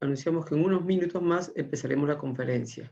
Anunciamos que en unos minutos más empezaremos la conferencia.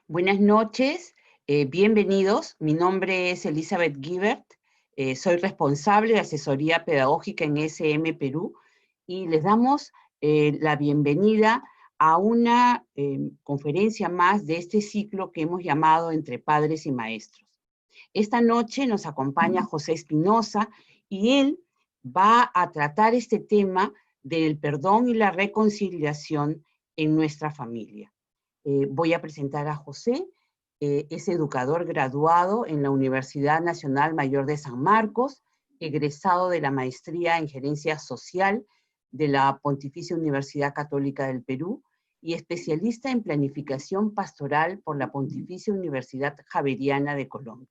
Buenas noches, bienvenidos. Mi nombre es Elizabeth Gibert, soy responsable de asesoría pedagógica en SM Perú y les damos la bienvenida a una conferencia más de este ciclo que hemos llamado Entre Padres y Maestros. Esta noche nos acompaña José Espinosa y él va a tratar este tema del perdón y la reconciliación en nuestra familia. Voy a presentar a José, es educador graduado en la Universidad Nacional Mayor de San Marcos, egresado de la maestría en Gerencia Social de la Pontificia Universidad Católica del Perú y especialista en planificación pastoral por la Pontificia Universidad Javeriana de Colombia.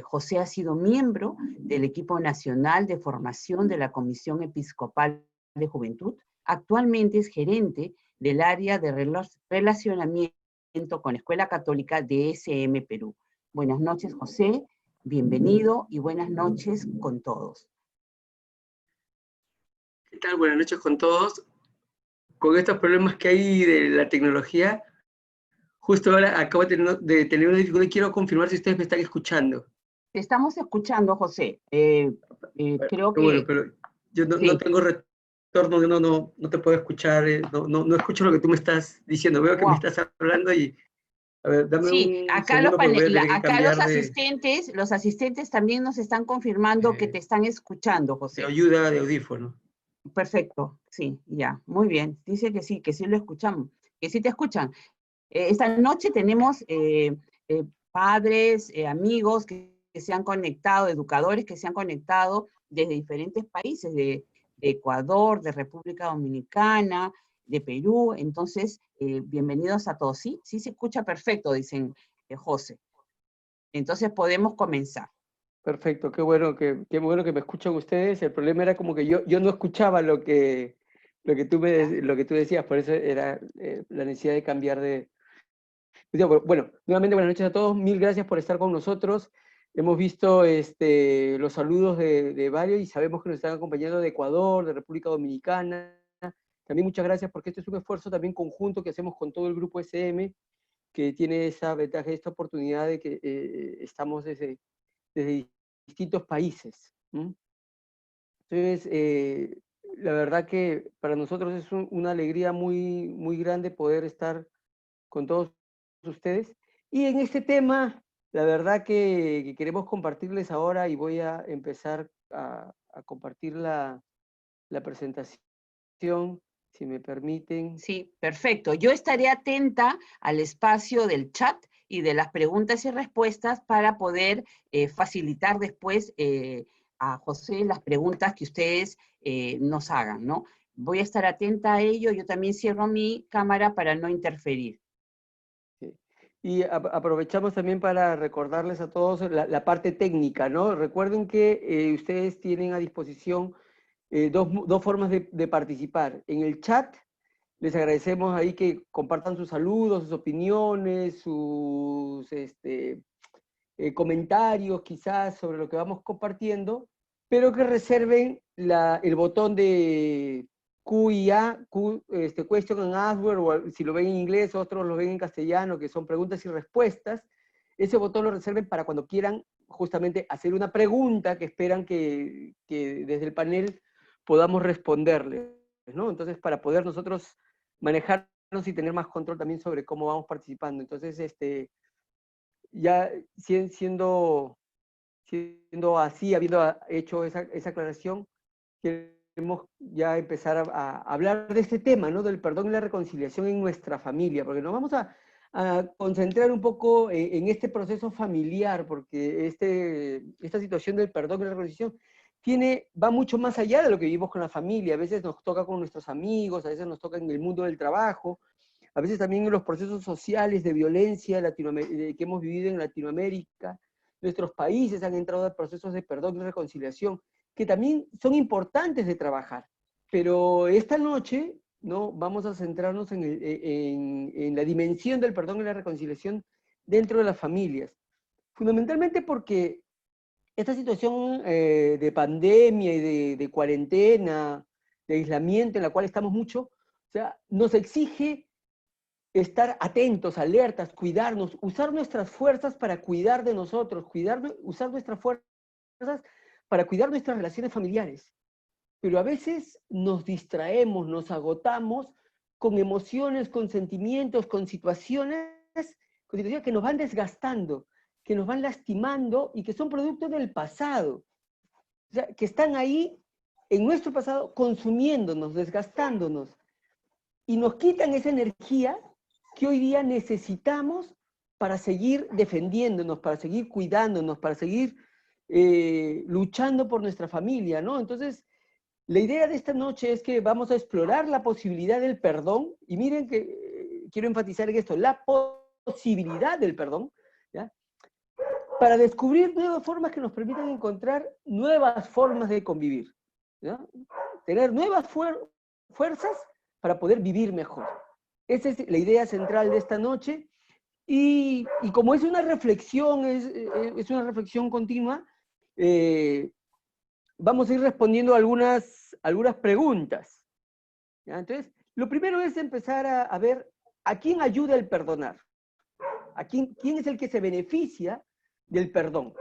José ha sido miembro del equipo nacional de formación de la Comisión Episcopal de Juventud. Actualmente es gerente del área de relacionamiento con Escuela Católica de SM Perú. Buenas noches, José, bienvenido y buenas noches con todos. ¿Qué tal? Buenas noches con todos. Con estos problemas que hay de la tecnología, justo ahora acabo de tener una dificultad y quiero confirmar si ustedes me están escuchando. Te estamos escuchando, José. Creo que... Bueno, pero yo no, sí. no tengo retorno, no te puedo escuchar, no escucho lo que tú me estás diciendo. Veo que me Wow. estás hablando y, a ver, dame Sí, un acá, segundo porque voy a tener que acá cambiar los asistentes también nos están confirmando que te están escuchando, de José. ayuda de audífono. Perfecto, sí, ya, muy bien. Dice que sí lo escuchamos, que sí te escuchan. Esta noche tenemos padres, amigos que se han conectado, educadores que se han conectado desde diferentes países, de Ecuador, de República Dominicana, de Perú. Entonces, bienvenidos a todos. Sí, sí se escucha perfecto, dicen José. Entonces podemos comenzar. Perfecto, qué bueno qué bueno que me escuchan ustedes. El problema era como que yo no escuchaba lo que tú decías, por eso era la necesidad de cambiar de... Bueno, nuevamente buenas noches a todos, mil gracias por estar con nosotros. Hemos visto los saludos de varios y sabemos que nos están acompañando de Ecuador, de República Dominicana. También muchas gracias porque este es un esfuerzo también conjunto que hacemos con todo el grupo SM, que tiene esa ventaja, esta oportunidad de que estamos desde distintos países. Entonces, la verdad que para nosotros es una alegría muy, muy grande poder estar con todos ustedes. Y en este tema, la verdad que queremos compartirles ahora, y voy a empezar a compartir la presentación, si me permiten. Sí, perfecto. Yo estaré atenta al espacio del chat y de las preguntas y respuestas para poder facilitar después a José las preguntas que ustedes nos hagan, ¿no? Voy a estar atenta a ello. Yo también cierro mi cámara para no interferir. Sí. Y aprovechamos también para recordarles a todos la parte técnica, ¿no? Recuerden que ustedes tienen a disposición dos formas de participar. En el chat, les agradecemos ahí que compartan sus saludos, sus opiniones, sus comentarios quizás sobre lo que vamos compartiendo, pero que reserven el botón de Q y A, Question and Answer, o si lo ven en inglés, otros lo ven en castellano, que son preguntas y respuestas. Ese botón lo reserven para cuando quieran justamente hacer una pregunta que esperan que desde el panel podamos responderles, ¿no? Entonces, para poder nosotros manejarnos y tener más control también sobre cómo vamos participando. Entonces, ya siendo así, habiendo hecho esa aclaración, queremos ya empezar a hablar de este tema, ¿no? Del perdón y la reconciliación en nuestra familia, porque nos vamos a concentrar un poco en este proceso familiar, porque esta situación del perdón y la reconciliación va mucho más allá de lo que vivimos con la familia. A veces nos toca con nuestros amigos, a veces nos toca en el mundo del trabajo, a veces también en los procesos sociales de violencia que hemos vivido en Latinoamérica. Nuestros países han entrado a procesos de perdón y reconciliación, que también son importantes de trabajar. Pero esta noche, ¿no? Vamos a centrarnos en la dimensión del perdón y la reconciliación dentro de las familias. Fundamentalmente porque esta situación de pandemia y de cuarentena, de aislamiento en la cual estamos mucho, o sea, nos exige estar atentos, alertas, cuidarnos, usar nuestras fuerzas para cuidar de nosotros, usar nuestras fuerzas para cuidar nuestras relaciones familiares. Pero a veces nos distraemos, nos agotamos con emociones, con sentimientos, con situaciones que nos van desgastando, que nos van lastimando y que son producto del pasado. O sea, que están ahí en nuestro pasado consumiéndonos, desgastándonos, y nos quitan esa energía que hoy día necesitamos para seguir defendiéndonos, para seguir cuidándonos, para seguir luchando por nuestra familia, ¿no? Entonces, la idea de esta noche es que vamos a explorar la posibilidad del perdón, y miren que quiero enfatizar en esto, la posibilidad del perdón, ¿ya? Para descubrir nuevas formas que nos permitan encontrar nuevas formas de convivir, ¿ya? Tener nuevas fuerzas para poder vivir mejor. Esa es la idea central de esta noche, y como es una reflexión, es una reflexión continua, vamos a ir respondiendo algunas preguntas, ¿ya? Entonces, lo primero es empezar a ver a quién ayuda el perdonar, quién es el que se beneficia del perdón.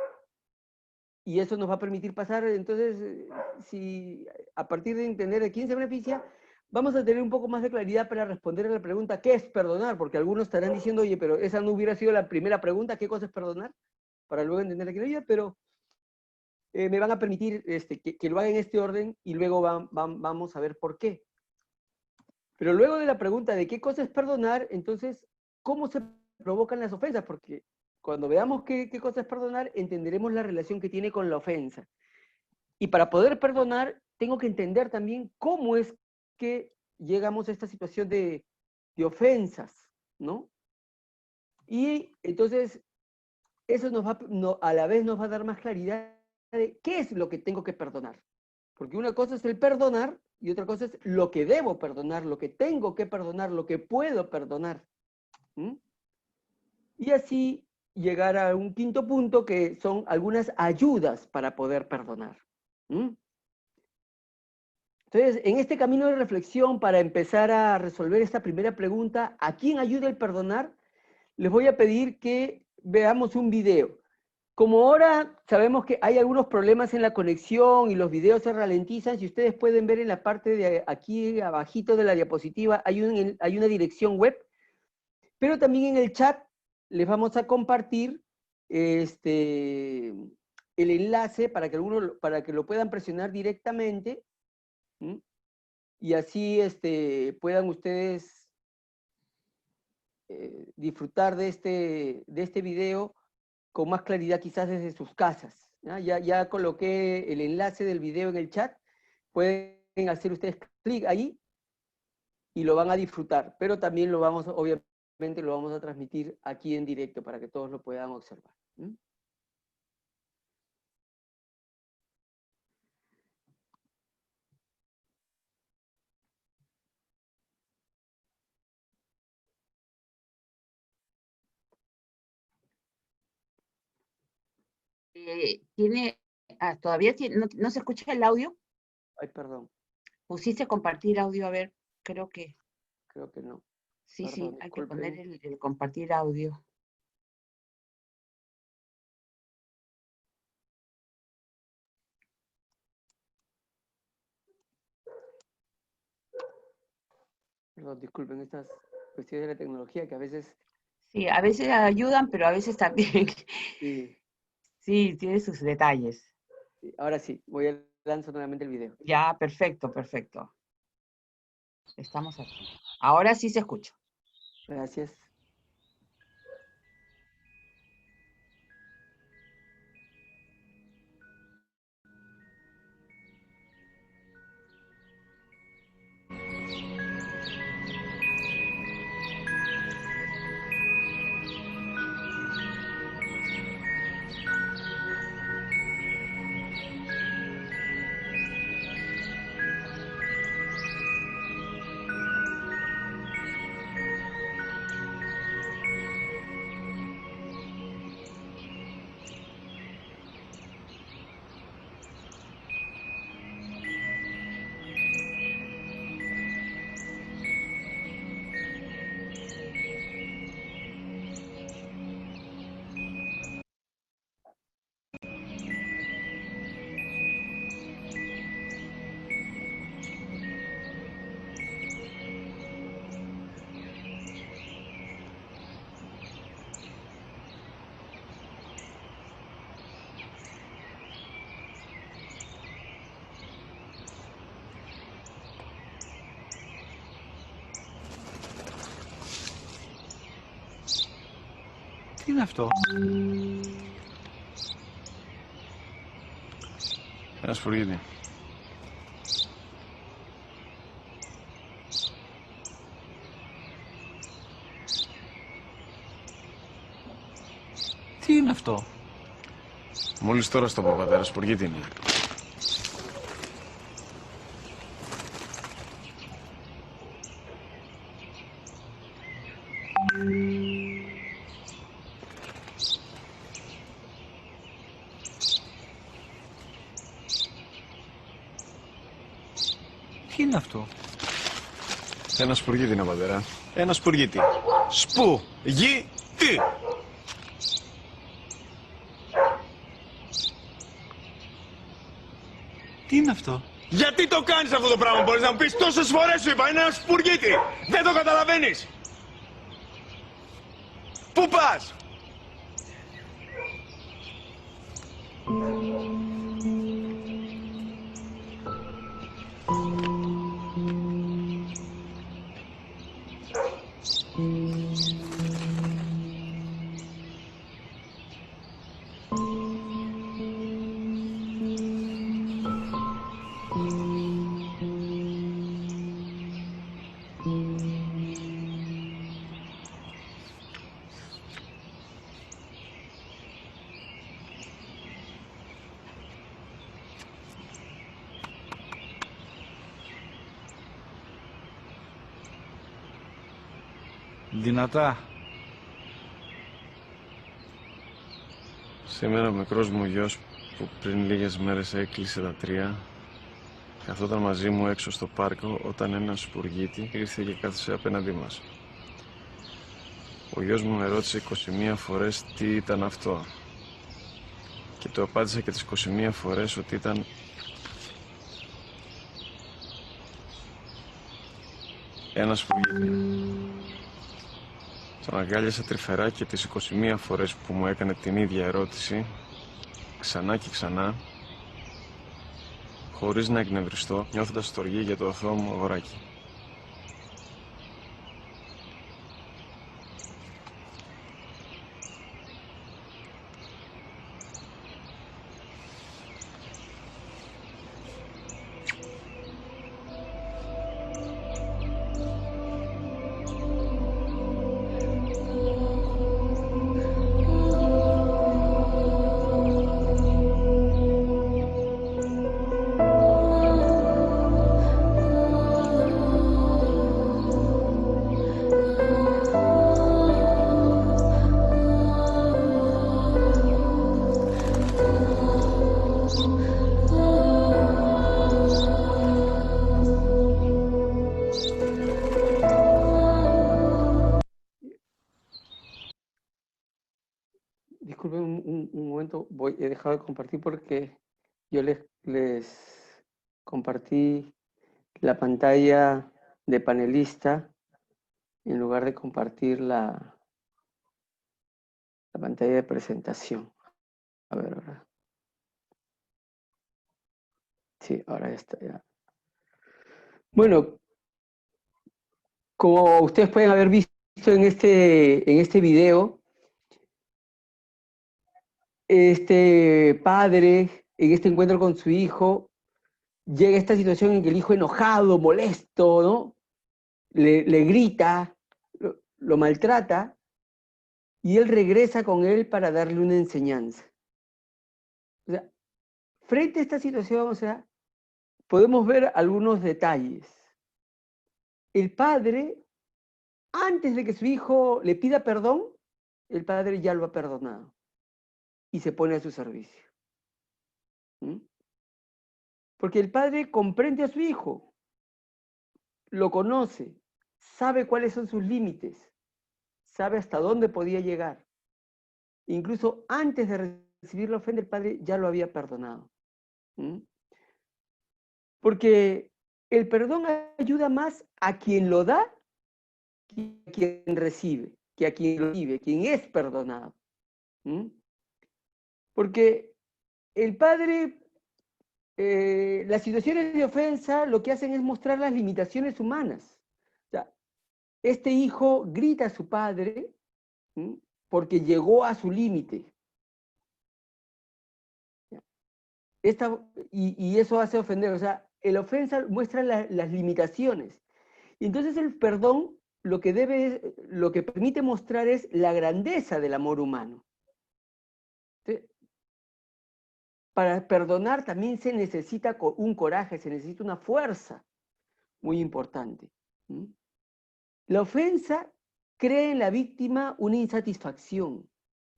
Y eso nos va a permitir pasar, entonces, si a partir de entender de quién se beneficia, vamos a tener un poco más de claridad para responder a la pregunta, ¿qué es perdonar? Porque algunos estarán diciendo, oye, pero esa no hubiera sido la primera pregunta, ¿qué cosa es perdonar? Para luego entender a quién ayuda, pero me van a permitir que lo haga en este orden, y luego vamos a ver por qué. Pero luego de la pregunta de qué cosa es perdonar, entonces, ¿cómo se provocan las ofensas? Porque cuando veamos qué cosa es perdonar, entenderemos la relación que tiene con la ofensa. Y para poder perdonar, tengo que entender también cómo es que llegamos a esta situación de ofensas, ¿no? Y entonces, eso a la vez nos va a dar más claridad de qué es lo que tengo que perdonar. Porque una cosa es el perdonar y otra cosa es lo que debo perdonar, lo que tengo que perdonar, lo que puedo perdonar. Y así llegar a un quinto punto, que son algunas ayudas para poder perdonar. Entonces, en este camino de reflexión, para empezar a resolver esta primera pregunta, ¿a quién ayuda el perdonar? les voy a pedir que veamos un video. Como ahora sabemos que hay algunos problemas en la conexión y los videos se ralentizan, si ustedes pueden ver en la parte de aquí abajito de la diapositiva hay una dirección web, pero también en el chat les vamos a compartir el enlace para que lo puedan presionar directamente, ¿sí? Y así puedan ustedes disfrutar de este video con más claridad quizás desde sus casas. Ya coloqué el enlace del video en el chat, pueden hacer ustedes clic ahí y lo van a disfrutar, pero también obviamente lo vamos a transmitir aquí en directo para que todos lo puedan observar. ¿Todavía no se escucha el audio? Ay, perdón. ¿Pusiste compartir audio? A ver, creo que no. sí, Perdón, sí, hay que disculpen. poner el compartir audio. Perdón, disculpen estas cuestiones de la tecnología que a veces... Sí, a veces ayudan, pero a veces también Sí, sí, tiene sus detalles. sí. Ahora sí, voy a lanzar nuevamente el video. Ya, perfecto, perfecto. Estamos aquí. Ahora sí se escucha. Gracias. Τι είναι αυτό? Ένα σφουργίτη. Τι είναι αυτό? Μόλις τώρα στο πω, πατέρα, σφουργίτη είναι. Τι είναι αυτό? Ένα σπουργίτη είναι, πατέρα. Ένα σπουργίτη. Σπου-γι-τι! Τι είναι αυτό? Γιατί το κάνεις αυτό το πράγμα, μπορείς να μου πεις? Τόσες φορές σου είπα, είναι ένα σπουργίτη! Δεν το καταλαβαίνεις! Πού πας? Δυνατά. Σήμερα ο μικρός μου γιος που πριν λίγες μέρες έκλεισε τα 3 καθόταν μαζί μου έξω στο πάρκο όταν ένας σπουργίτη ήρθε και κάθισε απέναντί μας. Ο γιος μου με ρώτησε 21 φορές τι ήταν αυτό. Και του απάντησα και τις 21 φορές ότι ήταν ένα σφουγγίδι. Τον αγκάλιασα τρυφερά και τις 21 φορές που μου έκανε την ίδια ερώτηση, ξανά και ξανά, χωρίς να εκνευριστώ, νιώθοντας στοργή για το αθώο μου αγοράκι. Disculpen un momento, he dejado de compartir porque yo les compartí la pantalla de panelista en lugar de compartir la pantalla de presentación. A ver, ahora. Sí, ahora ya está. Ya. Bueno, como ustedes pueden haber visto en este video, este padre, en este encuentro con su hijo, llega a esta situación en que el hijo enojado, molesto, ¿no? Le grita, lo maltrata, y él regresa con él para darle una enseñanza. O sea, frente a esta situación, o sea, podemos ver algunos detalles. El padre, antes de que su hijo le pida perdón, el padre ya lo ha perdonado y se pone a su servicio. ¿Mm? Porque el padre comprende a su hijo, lo conoce, sabe cuáles son sus límites, sabe hasta dónde podía llegar. Incluso antes de recibir la ofensa, el padre ya lo había perdonado. ¿Mm? Porque el perdón ayuda más a quien lo da que a quien recibe, que a quien lo recibe, quien es perdonado. ¿Mm? Porque el padre, las situaciones de ofensa lo que hacen es mostrar las limitaciones humanas. O sea, este hijo grita a su padre, ¿sí?, porque llegó a su límite. Y eso hace ofender. O sea, el ofensa muestra las limitaciones. Y entonces el perdón lo que permite mostrar es la grandeza del amor humano. ¿Sí? Para perdonar también se necesita un coraje, se necesita una fuerza muy importante. ¿Mm? La ofensa crea en la víctima una insatisfacción,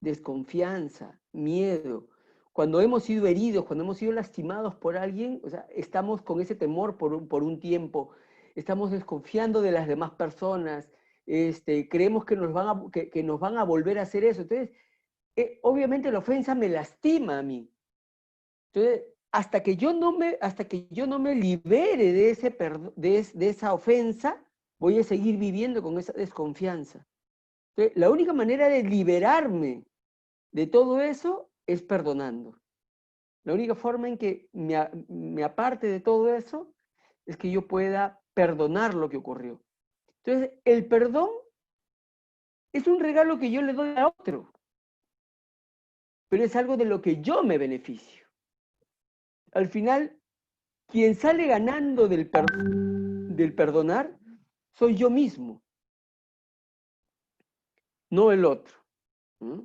desconfianza, miedo. Cuando hemos sido heridos, cuando hemos sido lastimados por alguien, o sea, estamos con ese temor por un tiempo, estamos desconfiando de las demás personas, creemos que nos van a volver a hacer eso. Entonces, obviamente la ofensa me lastima a mí. Entonces, hasta que yo no me libere de esa ofensa, voy a seguir viviendo con esa desconfianza. Entonces, la única manera de liberarme de todo eso es perdonando. La única forma en que me aparte de todo eso es que yo pueda perdonar lo que ocurrió. Entonces, el perdón es un regalo que yo le doy a otro, pero es algo de lo que yo me beneficio. Al final, quien sale ganando del perdonar soy yo mismo, no el otro. ¿Mm?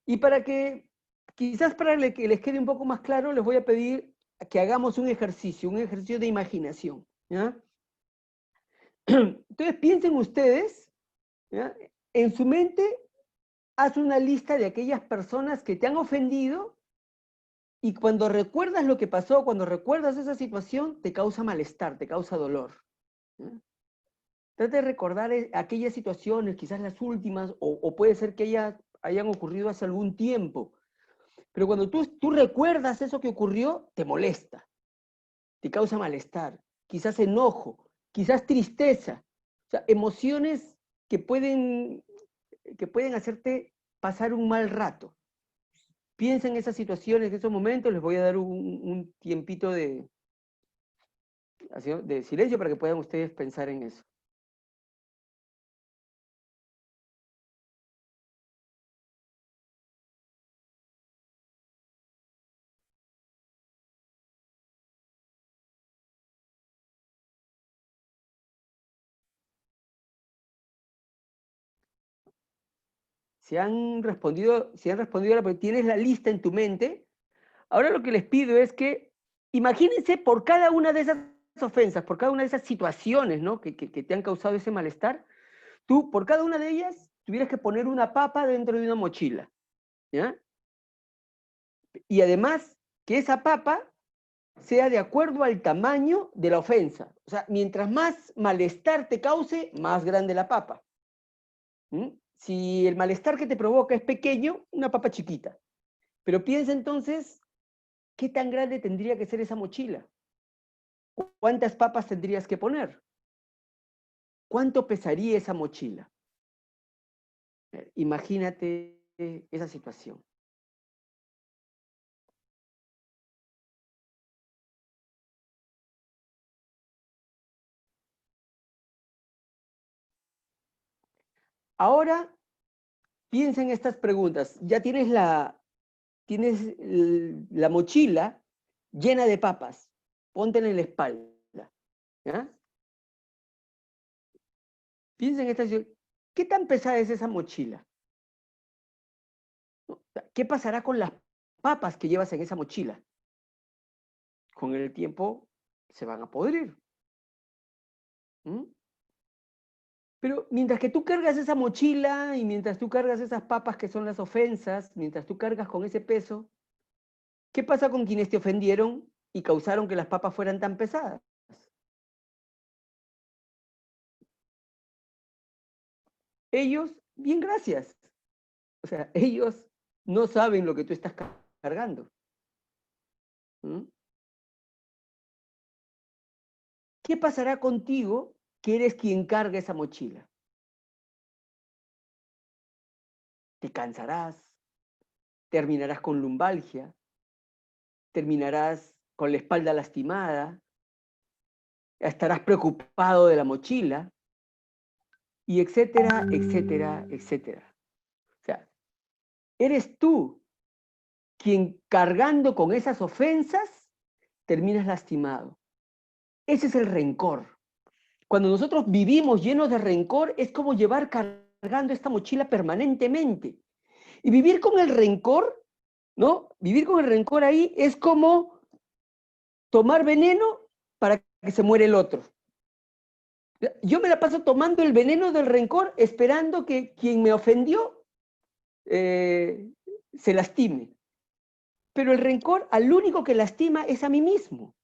Y quizás para que les quede un poco más claro, les voy a pedir que hagamos un ejercicio de imaginación. ¿Ya? Entonces piensen ustedes, ¿ya?, en su mente, haz una lista de aquellas personas que te han ofendido y cuando recuerdas lo que pasó, cuando recuerdas esa situación, te causa malestar, te causa dolor. ¿Ya? Trata de recordar aquellas situaciones, quizás las últimas, o puede ser que hayan ocurrido hace algún tiempo. Pero cuando tú recuerdas eso que ocurrió, te molesta, te causa malestar, quizás enojo, quizás tristeza. O sea, emociones que pueden hacerte pasar un mal rato. Piensa en esas situaciones, en esos momentos. Les voy a dar un tiempito de silencio para que puedan ustedes pensar en eso. Si han respondido tienes la lista en tu mente, ahora lo que les pido es que imagínense por cada una de esas ofensas, por cada una de esas situaciones, ¿no?, que te han causado ese malestar, tú por cada una de ellas tuvieras que poner una papa dentro de una mochila, ¿ya? Y además que esa papa sea de acuerdo al tamaño de la ofensa. O sea, mientras más malestar te cause, más grande la papa. Si el malestar que te provoca es pequeño, una papa chiquita. Pero piensa entonces, ¿qué tan grande tendría que ser esa mochila? ¿Cuántas papas tendrías que poner? ¿Cuánto pesaría esa mochila? Imagínate esa situación. Ahora, piensa en estas preguntas. Ya tienes la mochila llena de papas. Póntela en la espalda, ¿ya? Piensa en esta situación. ¿Qué tan pesada es esa mochila? ¿Qué pasará con las papas que llevas en esa mochila? Con el tiempo se van a podrir. Pero mientras que tú cargas esa mochila y mientras tú cargas esas papas que son las ofensas, mientras tú cargas con ese peso, ¿qué pasa con quienes te ofendieron y causaron que las papas fueran tan pesadas? Ellos, bien, gracias. O sea, ellos no saben lo que tú estás cargando. ¿Qué pasará contigo que eres quien carga esa mochila? Te cansarás, terminarás con lumbalgia, terminarás con la espalda lastimada, estarás preocupado de la mochila, y etcétera, etcétera, etcétera. O sea, eres tú quien cargando con esas ofensas terminas lastimado. Ese es el rencor. Cuando nosotros vivimos llenos de rencor, es como llevar cargando esta mochila permanentemente. Y vivir con el rencor, ¿no? Vivir con el rencor ahí es como tomar veneno para que se muera el otro. Yo me la paso tomando el veneno del rencor esperando que quien me ofendió se lastime. Pero el rencor al único que lastima es a mí mismo.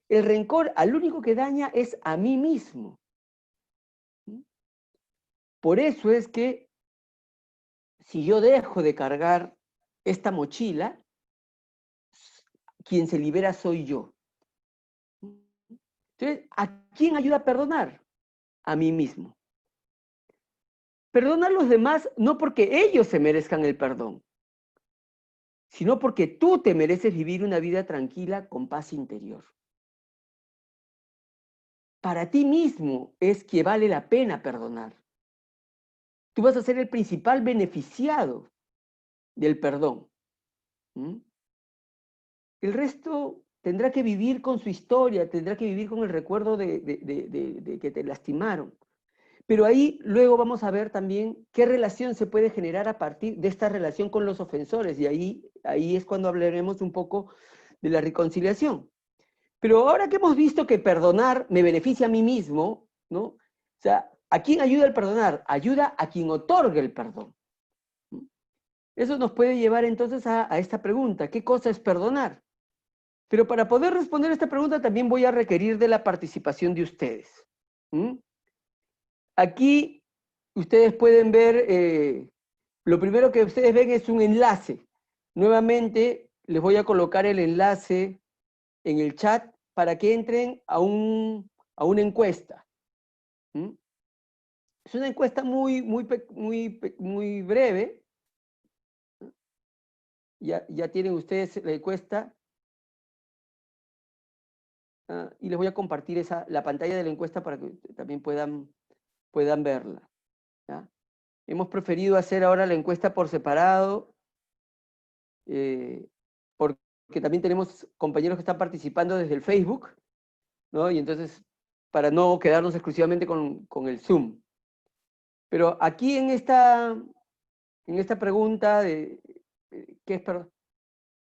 El rencor al único que daña es a mí mismo. Por eso es que si yo dejo de cargar esta mochila, quien se libera soy yo. Entonces, ¿a quién ayuda a perdonar? A mí mismo. Perdonar a los demás no porque ellos se merezcan el perdón, sino porque tú te mereces vivir una vida tranquila con paz interior. Para ti mismo es que vale la pena perdonar. Tú vas a ser el principal beneficiado del perdón. El resto tendrá que vivir con su historia, tendrá que vivir con el recuerdo de que te lastimaron. Pero ahí luego vamos a ver también qué relación se puede generar a partir de esta relación con los ofensores, y ahí es cuando hablaremos un poco de la reconciliación. Pero ahora que hemos visto que perdonar me beneficia a mí mismo, ¿no? O sea, ¿a quién ayuda el perdonar? Ayuda a quien otorga el perdón. Eso nos puede llevar entonces a esta pregunta: ¿qué cosa es perdonar? Pero para poder responder esta pregunta también voy a requerir de la participación de ustedes. aquí ustedes pueden ver, lo primero que ustedes ven es un enlace. Nuevamente les voy a colocar el enlace en el chat para que entren a una encuesta. ¿Mm? Es una encuesta muy breve. Ya tienen ustedes la encuesta. Y les voy a compartir la pantalla de la encuesta para que también puedan verla. ¿Ya? Hemos preferido hacer ahora la encuesta por separado, porque también tenemos compañeros que están participando desde el Facebook, ¿no? Y entonces, para no quedarnos exclusivamente con el Zoom. Pero aquí en esta pregunta,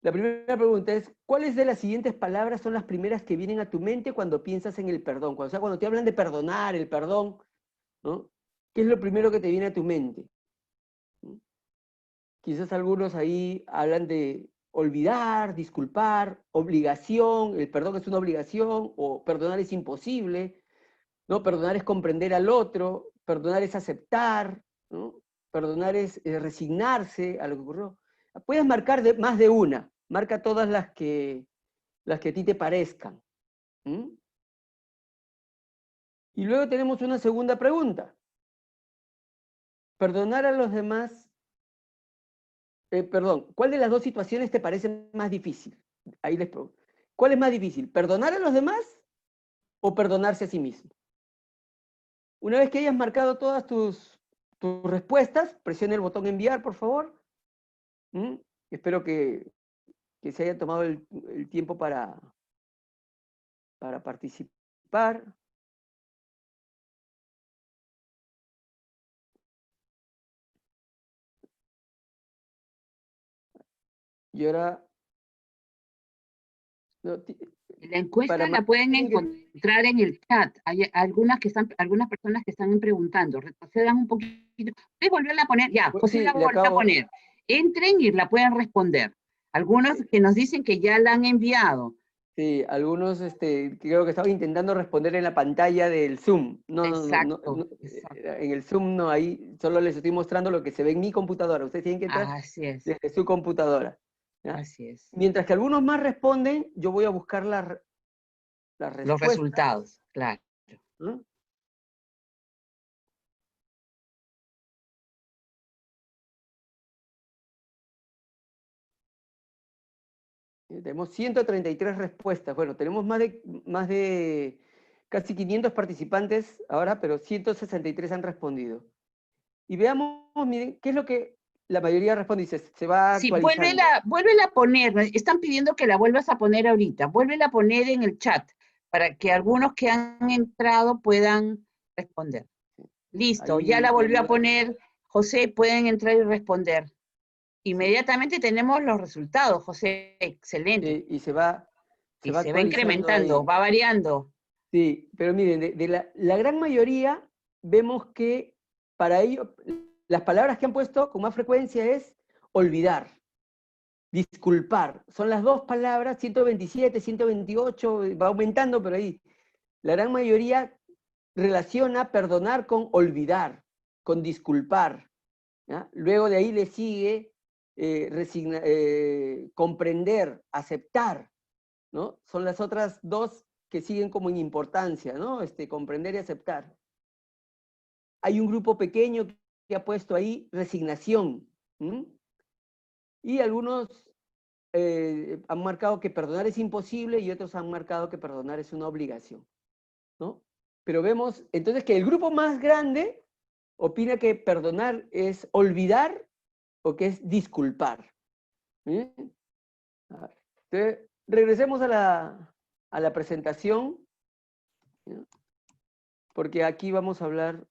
la primera pregunta es, ¿cuáles de las siguientes palabras son las primeras que vienen a tu mente cuando piensas en el perdón? O sea, cuando te hablan de perdonar, el perdón, ¿no? ¿Qué es lo primero que te viene a tu mente? ¿Mm? Quizás algunos ahí hablan de olvidar, disculpar, obligación, el perdón es una obligación, o perdonar es imposible, ¿no? Perdonar es comprender al otro, perdonar es aceptar, ¿no? Perdonar es resignarse a lo que ocurrió. Puedes marcar más de una, marca todas las que a ti te parezcan. ¿Mm? Y luego tenemos una segunda pregunta. Perdonar a los demás, ¿cuál de las dos situaciones te parece más difícil? Ahí les pregunto. ¿Cuál es más difícil? ¿Perdonar a los demás o perdonarse a sí mismo? Una vez que hayas marcado todas tus respuestas, presiona el botón enviar, por favor. ¿Mm? Espero que se haya tomado el tiempo para participar. Y ahora... La encuesta la pueden encontrar en el chat. Hay algunas personas que están preguntando. Retrocedan un poquito. ¿Puedes volverla a poner? Ya, José Sí, la volvió a poner. Entren y la pueden responder. Algunos que nos dicen que ya la han enviado. Sí, algunos creo que estaban intentando responder en la pantalla del Zoom. Exacto. En el Zoom no, ahí solo les estoy mostrando lo que se ve en mi computadora. Ustedes tienen que entrar desde su computadora. ¿Ya? Así es. Mientras que algunos más responden, yo voy a buscar las respuestas. Los resultados, claro. ¿Mm? Tenemos 133 respuestas. Bueno, tenemos más de casi 500 participantes ahora, pero 163 han respondido. Y veamos, miren, qué es lo que la mayoría responde. Dice, se va actualizando. Vuélvela a poner. Están pidiendo que la vuelvas a poner ahorita. Vuélvela a poner en el chat para que algunos que han entrado puedan responder. Listo, ya la volvió a poner. José, pueden entrar y responder. Inmediatamente tenemos los resultados, José. Excelente. Y se va incrementando, ahí. Va variando. Sí, pero miren, de la gran mayoría vemos que para ello, las palabras que han puesto con más frecuencia es olvidar, disculpar. Son las dos palabras, 127, 128, va aumentando, pero ahí la gran mayoría relaciona perdonar con olvidar, con disculpar. ¿Ya? Luego de ahí le sigue comprender, aceptar, ¿no? Son las otras dos que siguen como en importancia, ¿no? Comprender y aceptar. Hay un grupo pequeño que ha puesto ahí resignación. Y algunos han marcado que perdonar es imposible y otros han marcado que perdonar es una obligación, ¿no? Pero vemos entonces que el grupo más grande opina que perdonar es olvidar o que es disculpar. Entonces, regresemos a la presentación, ¿no? Porque aquí vamos a hablar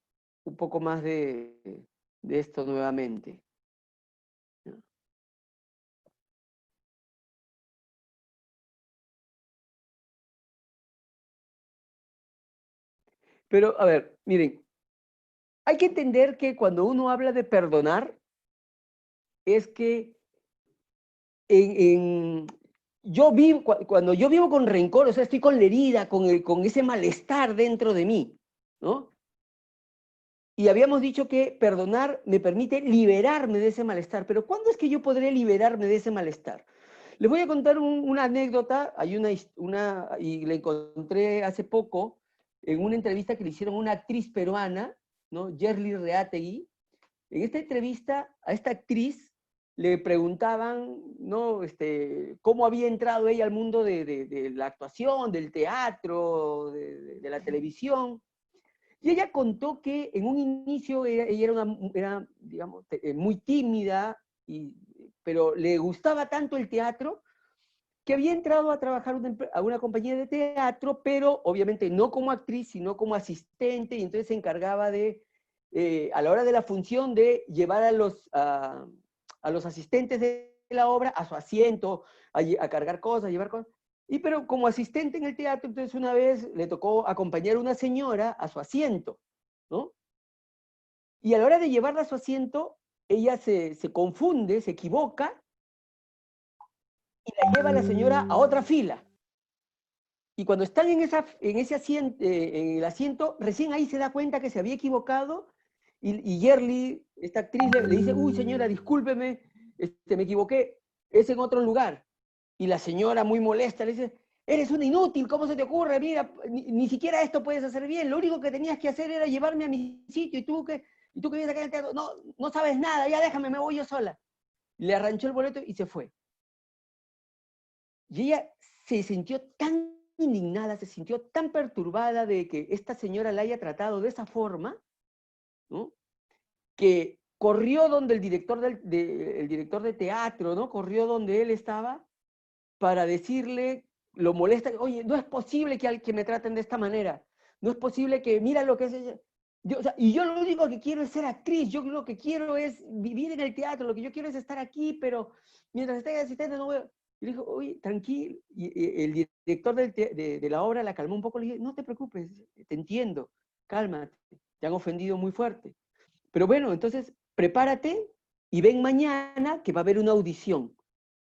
un poco más de esto nuevamente. ¿No? Pero, a ver, miren, hay que entender que cuando uno habla de perdonar, es que cuando yo vivo con rencor, o sea, estoy con la herida, con ese malestar dentro de mí, ¿no? Y habíamos dicho que perdonar me permite liberarme de ese malestar. Pero ¿cuándo es que yo podré liberarme de ese malestar? Les voy a contar una anécdota, hay y la encontré hace poco en una entrevista que le hicieron a una actriz peruana, ¿no? Yerli Reategui. En esta entrevista a esta actriz le preguntaban, ¿no? Cómo había entrado ella al mundo de la actuación, del teatro, de la televisión. Y ella contó que en un inicio ella era digamos, muy tímida, pero le gustaba tanto el teatro que había entrado a trabajar a una compañía de teatro, pero obviamente no como actriz, sino como asistente, y entonces se encargaba a la hora de la función, de llevar a los asistentes de la obra a su asiento, a cargar cosas, a llevar cosas. Pero como asistente en el teatro, entonces una vez le tocó acompañar a una señora a su asiento, ¿no? Y a la hora de llevarla a su asiento, ella se confunde, se equivoca, y la lleva la señora a otra fila. Y cuando están en ese asiento, en el asiento, recién ahí se da cuenta que se había equivocado, y Yerli, esta actriz, le dice, uy señora, discúlpeme, me equivoqué, es en otro lugar. Y la señora, muy molesta, le dice, eres una inútil, ¿cómo se te ocurre? Mira, ni siquiera esto puedes hacer bien, lo único que tenías que hacer era llevarme a mi sitio, y tú que vienes acá en el teatro, no sabes nada, ya déjame, me voy yo sola. Le arranchó el boleto y se fue. Y ella se sintió tan indignada, se sintió tan perturbada de que esta señora la haya tratado de esa forma, ¿no? Que corrió donde el director de teatro, ¿no? Corrió donde él estaba para decirle, lo molesta, oye, no es posible que me traten de esta manera, no es posible que, mira lo que es ella. Y yo lo único que quiero es ser actriz, yo lo que quiero es vivir en el teatro, lo que yo quiero es estar aquí, pero mientras esté asistente no voy a... Y le dijo, oye, tranquilo. Y el director de la obra la calmó un poco, le dije, no te preocupes, te entiendo, cálmate, te han ofendido muy fuerte. Pero bueno, entonces prepárate y ven mañana que va a haber una audición.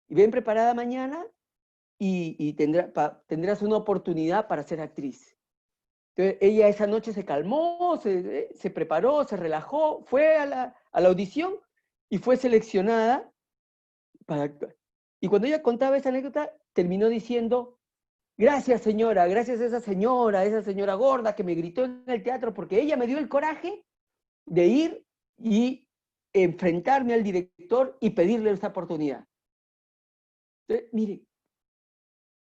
Y ven preparada mañana y tendrás una oportunidad para ser actriz. Entonces ella esa noche se calmó, se preparó, se relajó, fue a la audición y fue seleccionada para actuar. Y cuando ella contaba esa anécdota, terminó diciendo, gracias señora, gracias a esa señora gorda que me gritó en el teatro, porque ella me dio el coraje de ir y enfrentarme al director y pedirle esta oportunidad. Entonces, mire,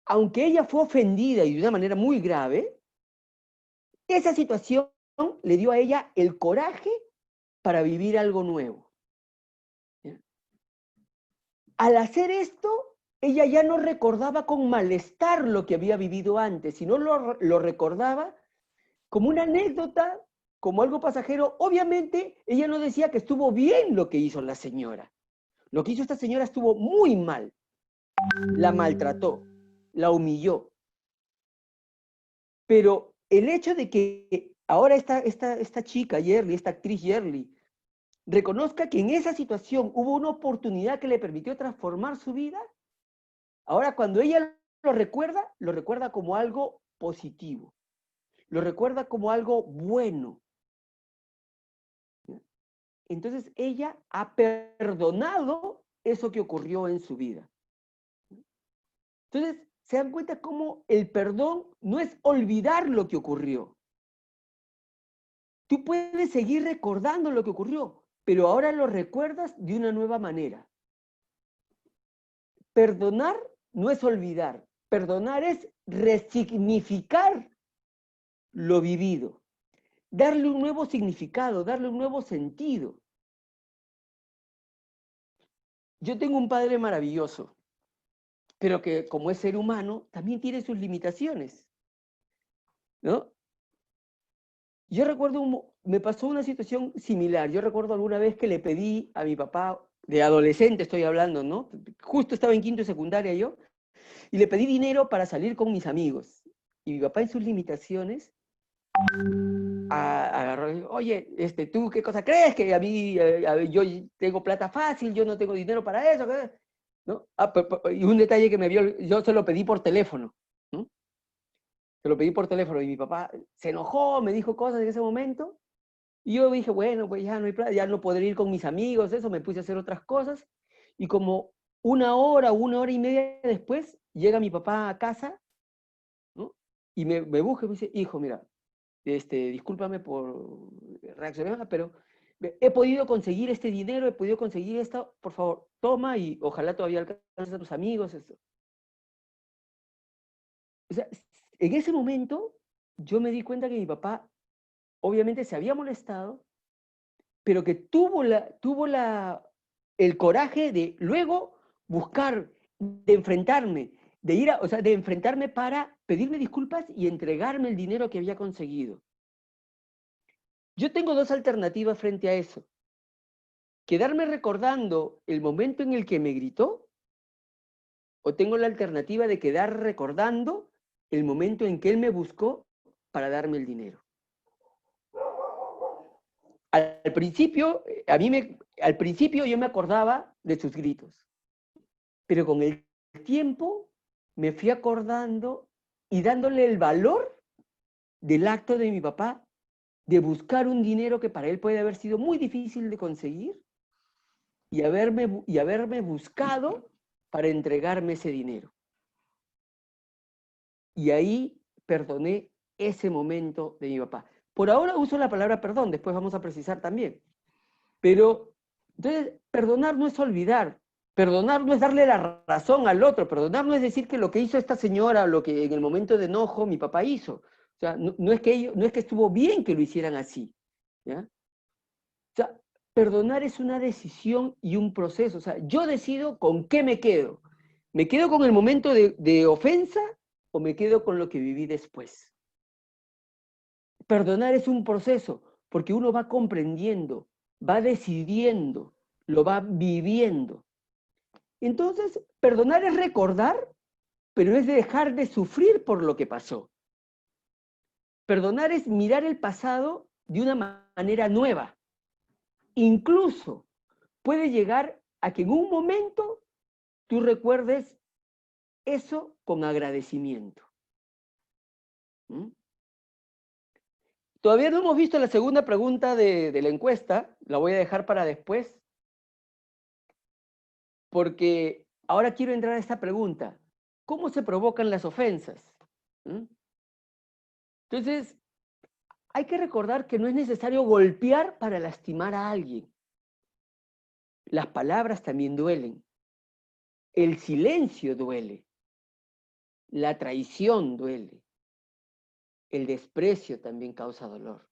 aunque ella fue ofendida y de una manera muy grave, esa situación le dio a ella el coraje para vivir algo nuevo. ¿Ya? Al hacer esto, ella ya no recordaba con malestar lo que había vivido antes, sino lo recordaba como una anécdota, como algo pasajero. Obviamente, ella no decía que estuvo bien lo que hizo la señora. Lo que hizo esta señora estuvo muy mal. La maltrató, la humilló. Pero el hecho de que ahora esta chica, Yerli, esta actriz Yerli, reconozca que en esa situación hubo una oportunidad que le permitió transformar su vida, ahora cuando ella lo recuerda como algo positivo, lo recuerda como algo bueno. Entonces ella ha perdonado eso que ocurrió en su vida. Entonces, se dan cuenta cómo el perdón no es olvidar lo que ocurrió. Tú puedes seguir recordando lo que ocurrió, pero ahora lo recuerdas de una nueva manera. Perdonar no es olvidar. Perdonar es resignificar lo vivido. Darle un nuevo significado, darle un nuevo sentido. Yo tengo un padre maravilloso, pero que como es ser humano, también tiene sus limitaciones, ¿no? Yo recuerdo, me pasó una situación similar. Yo recuerdo alguna vez que le pedí a mi papá, de adolescente estoy hablando, ¿no? Justo estaba en quinto de secundaria yo, y le pedí dinero para salir con mis amigos. Y mi papá en sus limitaciones agarró y dijo, oye, ¿tú qué cosa crees? Que a mí, yo tengo plata fácil, yo no tengo dinero para eso, ¿no? Y un detalle que me vio, yo se lo pedí por teléfono, ¿no? Se lo pedí por teléfono y mi papá se enojó, me dijo cosas en ese momento Y yo dije, bueno, pues ya no hay plata, ya no podré ir con mis amigos, eso, me puse a hacer otras cosas. Y como una hora y media después, llega mi papá a casa, ¿no? Y me busca y me dice, hijo, mira, discúlpame por reaccionar, pero he podido conseguir este dinero, he podido conseguir esto, por favor, toma y ojalá todavía alcances a tus amigos. Esto. O sea, en ese momento yo me di cuenta que mi papá obviamente se había molestado, pero que tuvo el coraje de luego buscar, de enfrentarme, de ir o sea, de enfrentarme para pedirme disculpas y entregarme el dinero que había conseguido. Yo tengo dos alternativas frente a eso. Quedarme recordando el momento en el que me gritó, o tengo la alternativa de quedar recordando el momento en que él me buscó para darme el dinero. Al principio, al principio yo me acordaba de sus gritos, pero con el tiempo me fui acordando y dándole el valor del acto de mi papá de buscar un dinero que para él puede haber sido muy difícil de conseguir y haberme buscado para entregarme ese dinero. Y ahí perdoné ese momento de mi papá. Por ahora uso la palabra perdón, después vamos a precisar también. Pero, entonces, perdonar no es olvidar, perdonar no es darle la razón al otro, perdonar no es decir que lo que hizo esta señora, lo que en el momento de enojo mi papá hizo. O sea, no es que estuvo bien que lo hicieran así, ¿ya? O sea, perdonar es una decisión y un proceso. O sea, yo decido con qué me quedo. ¿Me quedo con el momento de ofensa o me quedo con lo que viví después? Perdonar es un proceso, porque uno va comprendiendo, va decidiendo, lo va viviendo. Entonces, perdonar es recordar, pero es dejar de sufrir por lo que pasó. Perdonar es mirar el pasado de una manera nueva. Incluso puede llegar a que en un momento tú recuerdes eso con agradecimiento. ¿Mm? Todavía no hemos visto la segunda pregunta de la encuesta, la voy a dejar para después, porque ahora quiero entrar a esta pregunta. ¿Cómo se provocan las ofensas? ¿Mm? Entonces, hay que recordar que no es necesario golpear para lastimar a alguien. Las palabras también duelen. El silencio duele. La traición duele. El desprecio también causa dolor.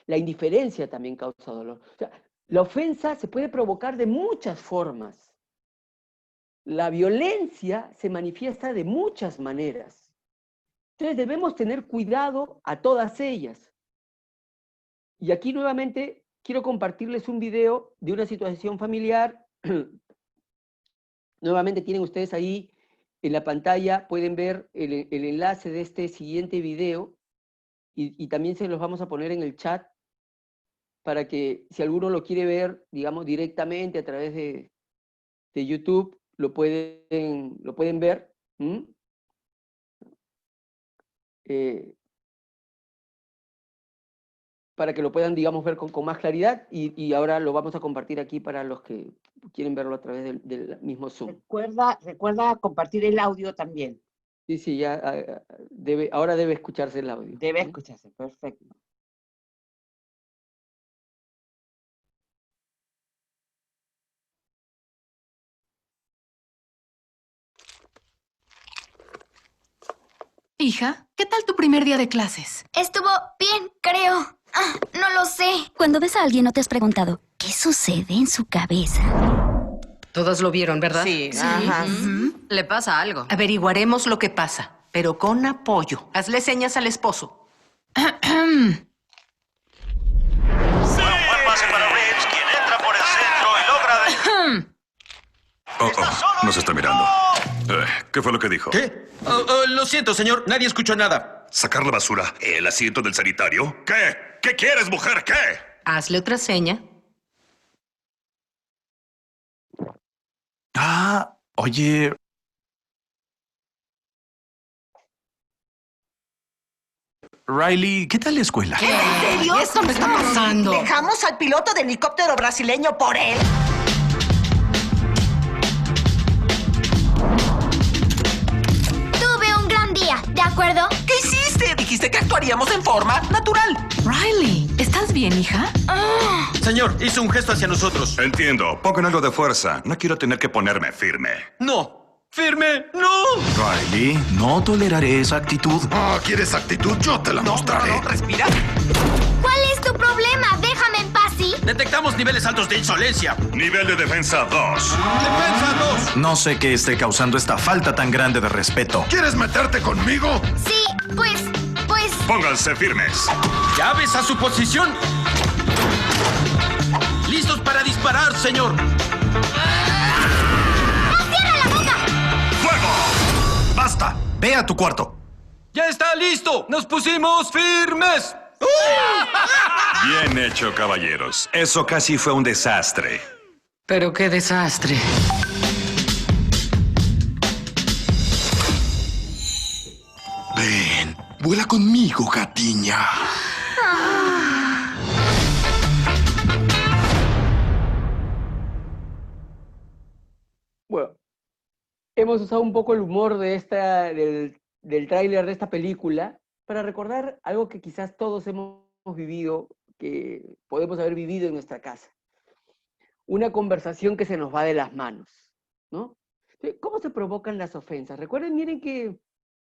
La indiferencia también causa dolor. O sea, la ofensa se puede provocar de muchas formas. La violencia se manifiesta de muchas maneras. Entonces debemos tener cuidado a todas ellas. Y aquí nuevamente quiero compartirles un video de una situación familiar. Nuevamente tienen ustedes ahí en la pantalla, pueden ver el enlace de este siguiente video y también se los vamos a poner en el chat para que si alguno lo quiere ver, digamos, directamente a través de YouTube, lo pueden ver. Para que lo puedan, digamos, ver con más claridad y ahora lo vamos a compartir aquí para los que quieren verlo a través del mismo Zoom. Recuerda compartir el audio también. Sí, ya ahora debe escucharse el audio. Debe escucharse, perfecto. Hija, ¿qué tal tu primer día de clases? Estuvo bien, creo. No lo sé. Cuando ves a alguien, ¿no te has preguntado qué sucede en su cabeza? Todos lo vieron, ¿verdad? Sí. Ajá. Le pasa algo. Averiguaremos lo que pasa, pero con apoyo. Hazle señas al esposo. Buen pase para Reeves, quien entra por el centro y logra... Nos está mirando. ¿Qué fue lo que dijo? ¿Qué? Lo siento, señor. Nadie escuchó nada. ¿Sacar la basura? ¿El asiento del sanitario? ¿Qué? ¿Qué quieres, mujer? ¿Qué? Hazle otra seña. Riley, ¿qué tal la escuela? ¿Qué? ¿En serio? Esto me está pasando. ¿Dejamos al piloto de helicóptero brasileño por él? Tuve un gran día, ¿de acuerdo? ¿Qué hiciste? Dijiste que actuaríamos en forma natural. Riley, ¿estás bien, hija? Señor, hizo un gesto hacia nosotros. Entiendo. Pongan algo de fuerza. No quiero tener que ponerme firme. ¡No! ¡Firme! ¡No! Riley, no toleraré esa actitud. Ah, ¿quieres actitud? Yo te la mostraré. No, respira. ¿Cuál es tu problema? Déjame en paz, ¿sí? Detectamos niveles altos de insolencia. Nivel de defensa 2. ¡Defensa 2! No sé qué esté causando esta falta tan grande de respeto. ¿Quieres meterte conmigo? Sí, pues... Pónganse firmes. ¡Llaves a su posición! ¡Listos para disparar, señor! ¡Basta! ¡Ve a tu cuarto! ¡Ya está listo! ¡Nos pusimos firmes! Bien hecho, caballeros. Eso casi fue un desastre. Pero qué desastre. Ven, vuela conmigo, gatiña. Bueno, hemos usado un poco el humor de del tráiler de esta película para recordar algo que quizás todos hemos vivido, que podemos haber vivido en nuestra casa. Una conversación que se nos va de las manos, ¿no? ¿Cómo se provocan las ofensas? Recuerden, miren que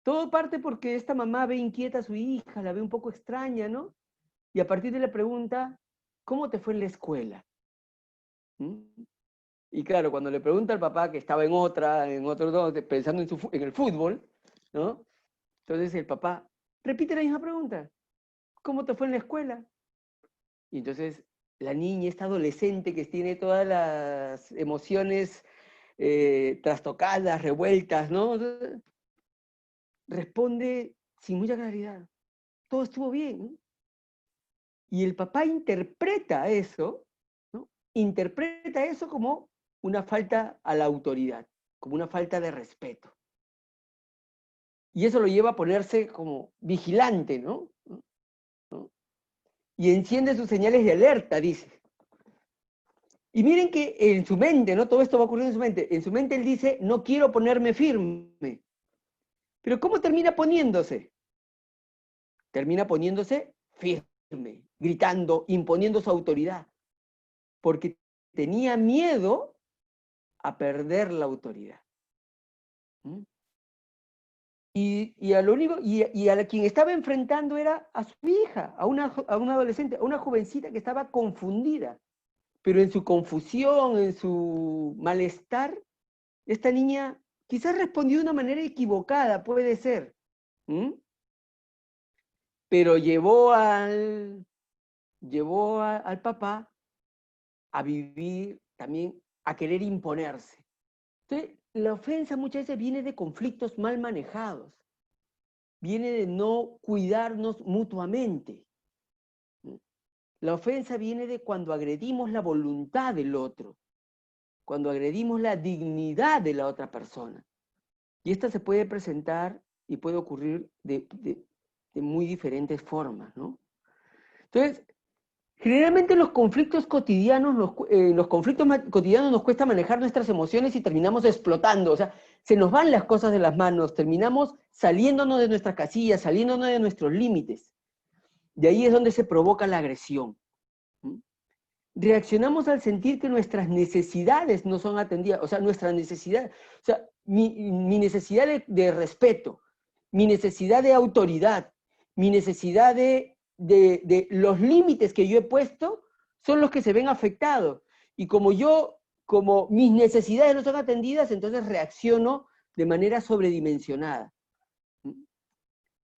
todo parte porque esta mamá ve inquieta a su hija, la ve un poco extraña, ¿no? Y a partir de la pregunta, ¿cómo te fue en la escuela? ¿Mm? Y claro, cuando le pregunta al papá que estaba en otro, pensando en el fútbol, ¿no? Entonces el papá repite la misma pregunta. ¿Cómo te fue en la escuela? Y entonces la niña, esta adolescente que tiene todas las emociones trastocadas, revueltas, ¿no? Responde sin mucha claridad. Todo estuvo bien, ¿no? Y el papá interpreta eso, ¿no? Interpreta eso como una falta a la autoridad, como una falta de respeto. Y eso lo lleva a ponerse como vigilante, ¿no? Y enciende sus señales de alerta, dice. Y miren que en su mente, ¿no? Todo esto va ocurriendo en su mente. En su mente él dice, no quiero ponerme firme. Pero ¿cómo termina poniéndose? Termina poniéndose firme, gritando, imponiendo su autoridad. Porque tenía miedo a perder la autoridad. ¿Mm? Y a quien estaba enfrentando era a su hija, a una adolescente, a una jovencita que estaba confundida. Pero en su confusión, en su malestar, esta niña quizás respondió de una manera equivocada, puede ser. ¿Mm? Pero llevó al papá a vivir también, a querer imponerse. Entonces, la ofensa muchas veces viene de conflictos mal manejados, viene de no cuidarnos mutuamente. La ofensa viene de cuando agredimos la voluntad del otro, cuando agredimos la dignidad de la otra persona. Y esta se puede presentar y puede ocurrir de muy diferentes formas, ¿no? Entonces, generalmente los conflictos cotidianos nos cuesta manejar nuestras emociones y terminamos explotando, o sea, se nos van las cosas de las manos, terminamos saliéndonos de nuestras casillas, saliéndonos de nuestros límites. De ahí es donde se provoca la agresión. Reaccionamos al sentir que nuestras necesidades no son atendidas, o sea, nuestra necesidad, o sea, mi necesidad de respeto, mi necesidad de autoridad, mi necesidad de los límites que yo he puesto son los que se ven afectados. Y como mis necesidades no son atendidas, entonces reacciono de manera sobredimensionada.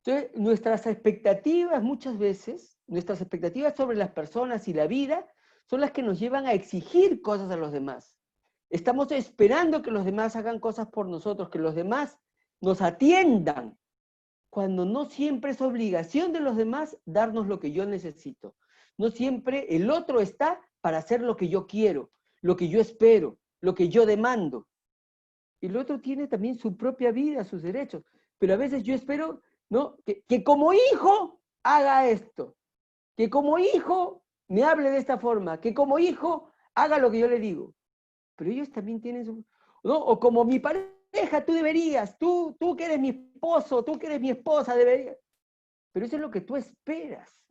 Entonces, nuestras expectativas muchas veces, nuestras expectativas sobre las personas y la vida, son las que nos llevan a exigir cosas a los demás. Estamos esperando que los demás hagan cosas por nosotros, que los demás nos atiendan, cuando no siempre es obligación de los demás darnos lo que yo necesito. No siempre el otro está para hacer lo que yo quiero, lo que yo espero, lo que yo demando. El otro tiene también su propia vida, sus derechos. Pero a veces yo espero, ¿no?, que como hijo haga esto, que como hijo me hable de esta forma, que como hijo haga lo que yo le digo. Pero ellos también tienen su... ¿no? O como mi pareja, tú deberías, tú que eres mi esposo, tú que eres mi esposa, deberías. Pero eso es lo que tú esperas.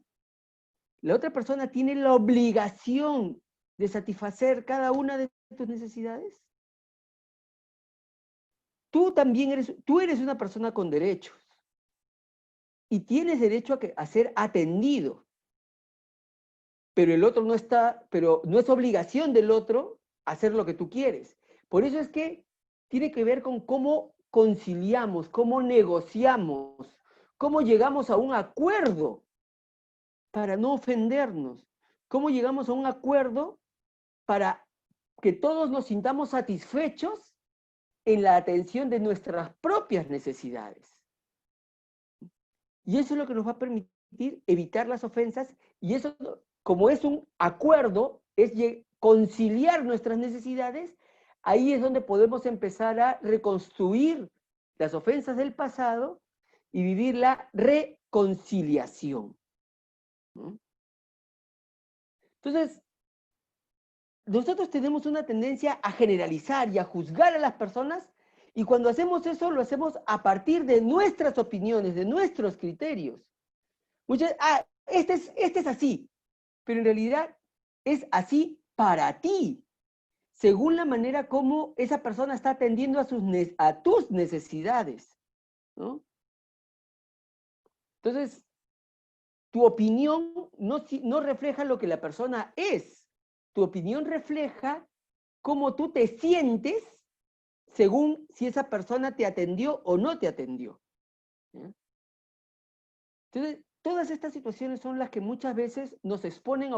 La otra persona tiene la obligación de satisfacer cada una de tus necesidades. Tú también eres una persona con derechos. Y tienes derecho a ser atendido. Pero el otro no está, pero no es obligación del otro hacer lo que tú quieres. Por eso es que tiene que ver con cómo conciliamos, cómo negociamos, cómo llegamos a un acuerdo para no ofendernos, cómo llegamos a un acuerdo para que todos nos sintamos satisfechos en la atención de nuestras propias necesidades. Y eso es lo que nos va a permitir evitar las ofensas, y eso, como es un acuerdo, es conciliar nuestras necesidades. Ahí es donde podemos empezar a reconstruir las ofensas del pasado y vivir la reconciliación. ¿No? Entonces, nosotros tenemos una tendencia a generalizar y a juzgar a las personas, y cuando hacemos eso, lo hacemos a partir de nuestras opiniones, de nuestros criterios. Este es así, pero en realidad es así para ti, según la manera como esa persona está atendiendo a tus necesidades, ¿no? Entonces, tu opinión no refleja lo que la persona es. Tu opinión refleja cómo tú te sientes según si esa persona te atendió o no te atendió. ¿Ya? Entonces, todas estas situaciones son las que muchas veces nos exponen a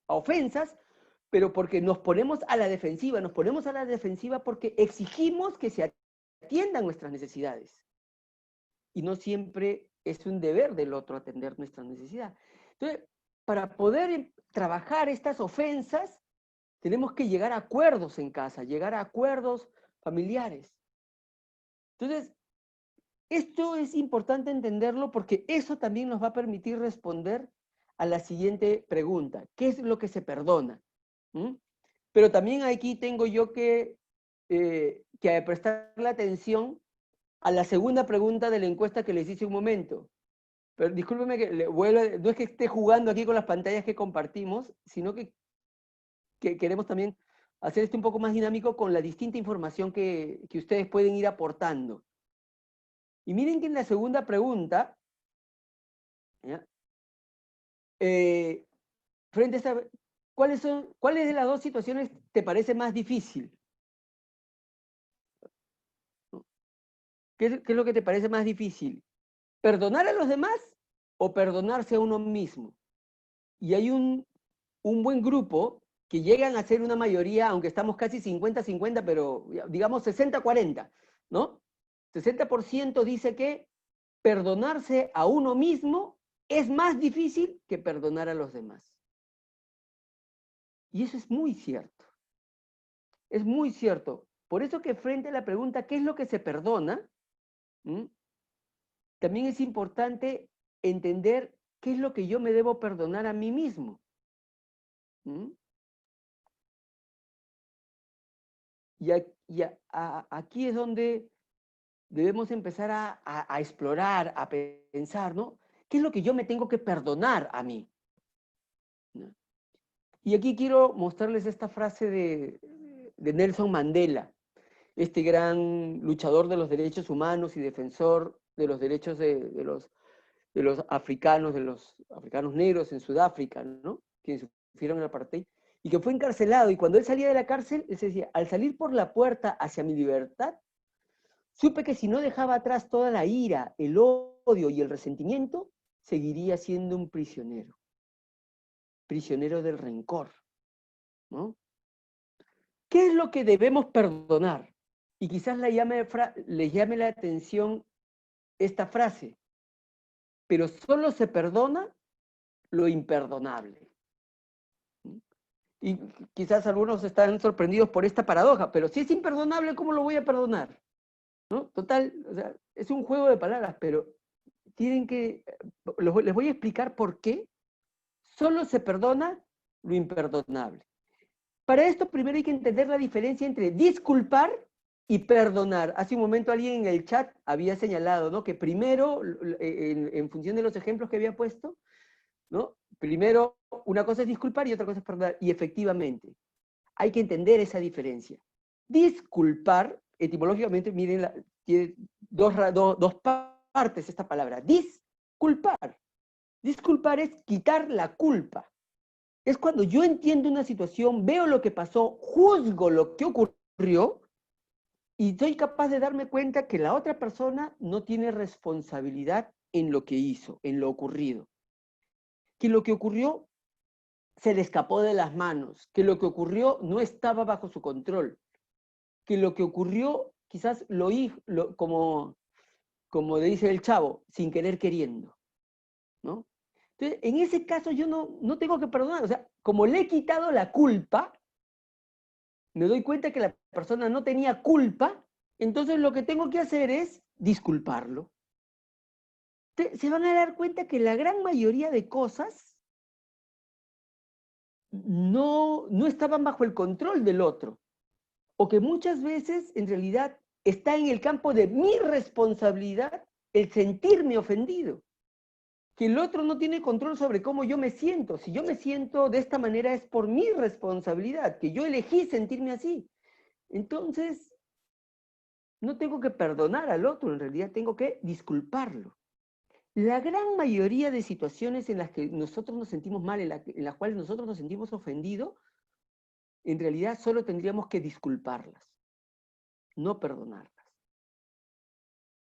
ofensas, pero porque nos ponemos a la defensiva. Nos ponemos a la defensiva porque exigimos que se atiendan nuestras necesidades. Y no siempre es un deber del otro atender nuestras necesidades. Entonces, para poder trabajar estas ofensas, tenemos que llegar a acuerdos en casa, llegar a acuerdos familiares. Entonces, esto es importante entenderlo porque eso también nos va a permitir responder a la siguiente pregunta. ¿Qué es lo que se perdona? Pero también aquí tengo yo que prestarle atención a la segunda pregunta de la encuesta que les hice un momento. Pero discúlpeme que no es que esté jugando aquí con las pantallas que compartimos, sino que queremos también hacer esto un poco más dinámico con la distinta información que ustedes pueden ir aportando. Y miren que en la segunda pregunta, ¿ya? Frente a esta, ¿cuáles de las dos situaciones te parece más difícil? ¿Qué es lo que te parece más difícil? ¿Perdonar a los demás o perdonarse a uno mismo? Y hay un buen grupo que llegan a ser una mayoría, aunque estamos casi 50-50, pero digamos 60-40, ¿no? 60% dice que perdonarse a uno mismo es más difícil que perdonar a los demás. Y eso es muy cierto. Es muy cierto. Por eso que frente a la pregunta, ¿qué es lo que se perdona? También es importante entender qué es lo que yo me debo perdonar a mí mismo. Y aquí es donde debemos empezar a explorar, a pensar, ¿no? ¿Qué es lo que yo me tengo que perdonar a mí? ¿No? Y aquí quiero mostrarles esta frase de Nelson Mandela, este gran luchador de los derechos humanos y defensor de los derechos de los africanos negros en Sudáfrica, ¿no? Quienes sufrieron el apartheid, y que fue encarcelado, y cuando él salía de la cárcel, él se decía, al salir por la puerta hacia mi libertad, supe que si no dejaba atrás toda la ira, el odio y el resentimiento, seguiría siendo un prisionero del rencor, ¿no? ¿Qué es lo que debemos perdonar? Y quizás les llame la atención esta frase, pero solo se perdona lo imperdonable. Y quizás algunos están sorprendidos por esta paradoja, pero si es imperdonable, ¿cómo lo voy a perdonar? ¿No? Total, o sea, es un juego de palabras, pero les voy a explicar por qué solo se perdona lo imperdonable. Para esto primero hay que entender la diferencia entre disculpar y perdonar. Hace un momento alguien en el chat había señalado, ¿no?, que primero, en función de los ejemplos que había puesto, ¿no?, primero una cosa es disculpar y otra cosa es perdonar. Y efectivamente, hay que entender esa diferencia. Disculpar, etimológicamente, miren, tiene dos partes esta palabra. Disculpar. Disculpar es quitar la culpa. Es cuando yo entiendo una situación, veo lo que pasó, juzgo lo que ocurrió y soy capaz de darme cuenta que la otra persona no tiene responsabilidad en lo que hizo, en lo ocurrido. Que lo que ocurrió se le escapó de las manos, que lo que ocurrió no estaba bajo su control, que lo que ocurrió quizás como dice el Chavo, sin querer queriendo, ¿no? Entonces, en ese caso yo no tengo que perdonar. O sea, como le he quitado la culpa, me doy cuenta que la persona no tenía culpa, entonces lo que tengo que hacer es disculparlo. Se van a dar cuenta que la gran mayoría de cosas no estaban bajo el control del otro, o que muchas veces en realidad está en el campo de mi responsabilidad el sentirme ofendido. Que el otro no tiene control sobre cómo yo me siento. Si yo me siento de esta manera es por mi responsabilidad, que yo elegí sentirme así. Entonces, no tengo que perdonar al otro, en realidad tengo que disculparlo. La gran mayoría de situaciones en las que nosotros nos sentimos mal, en las cuales nosotros nos sentimos ofendidos, en realidad solo tendríamos que disculparlas, no perdonarlas.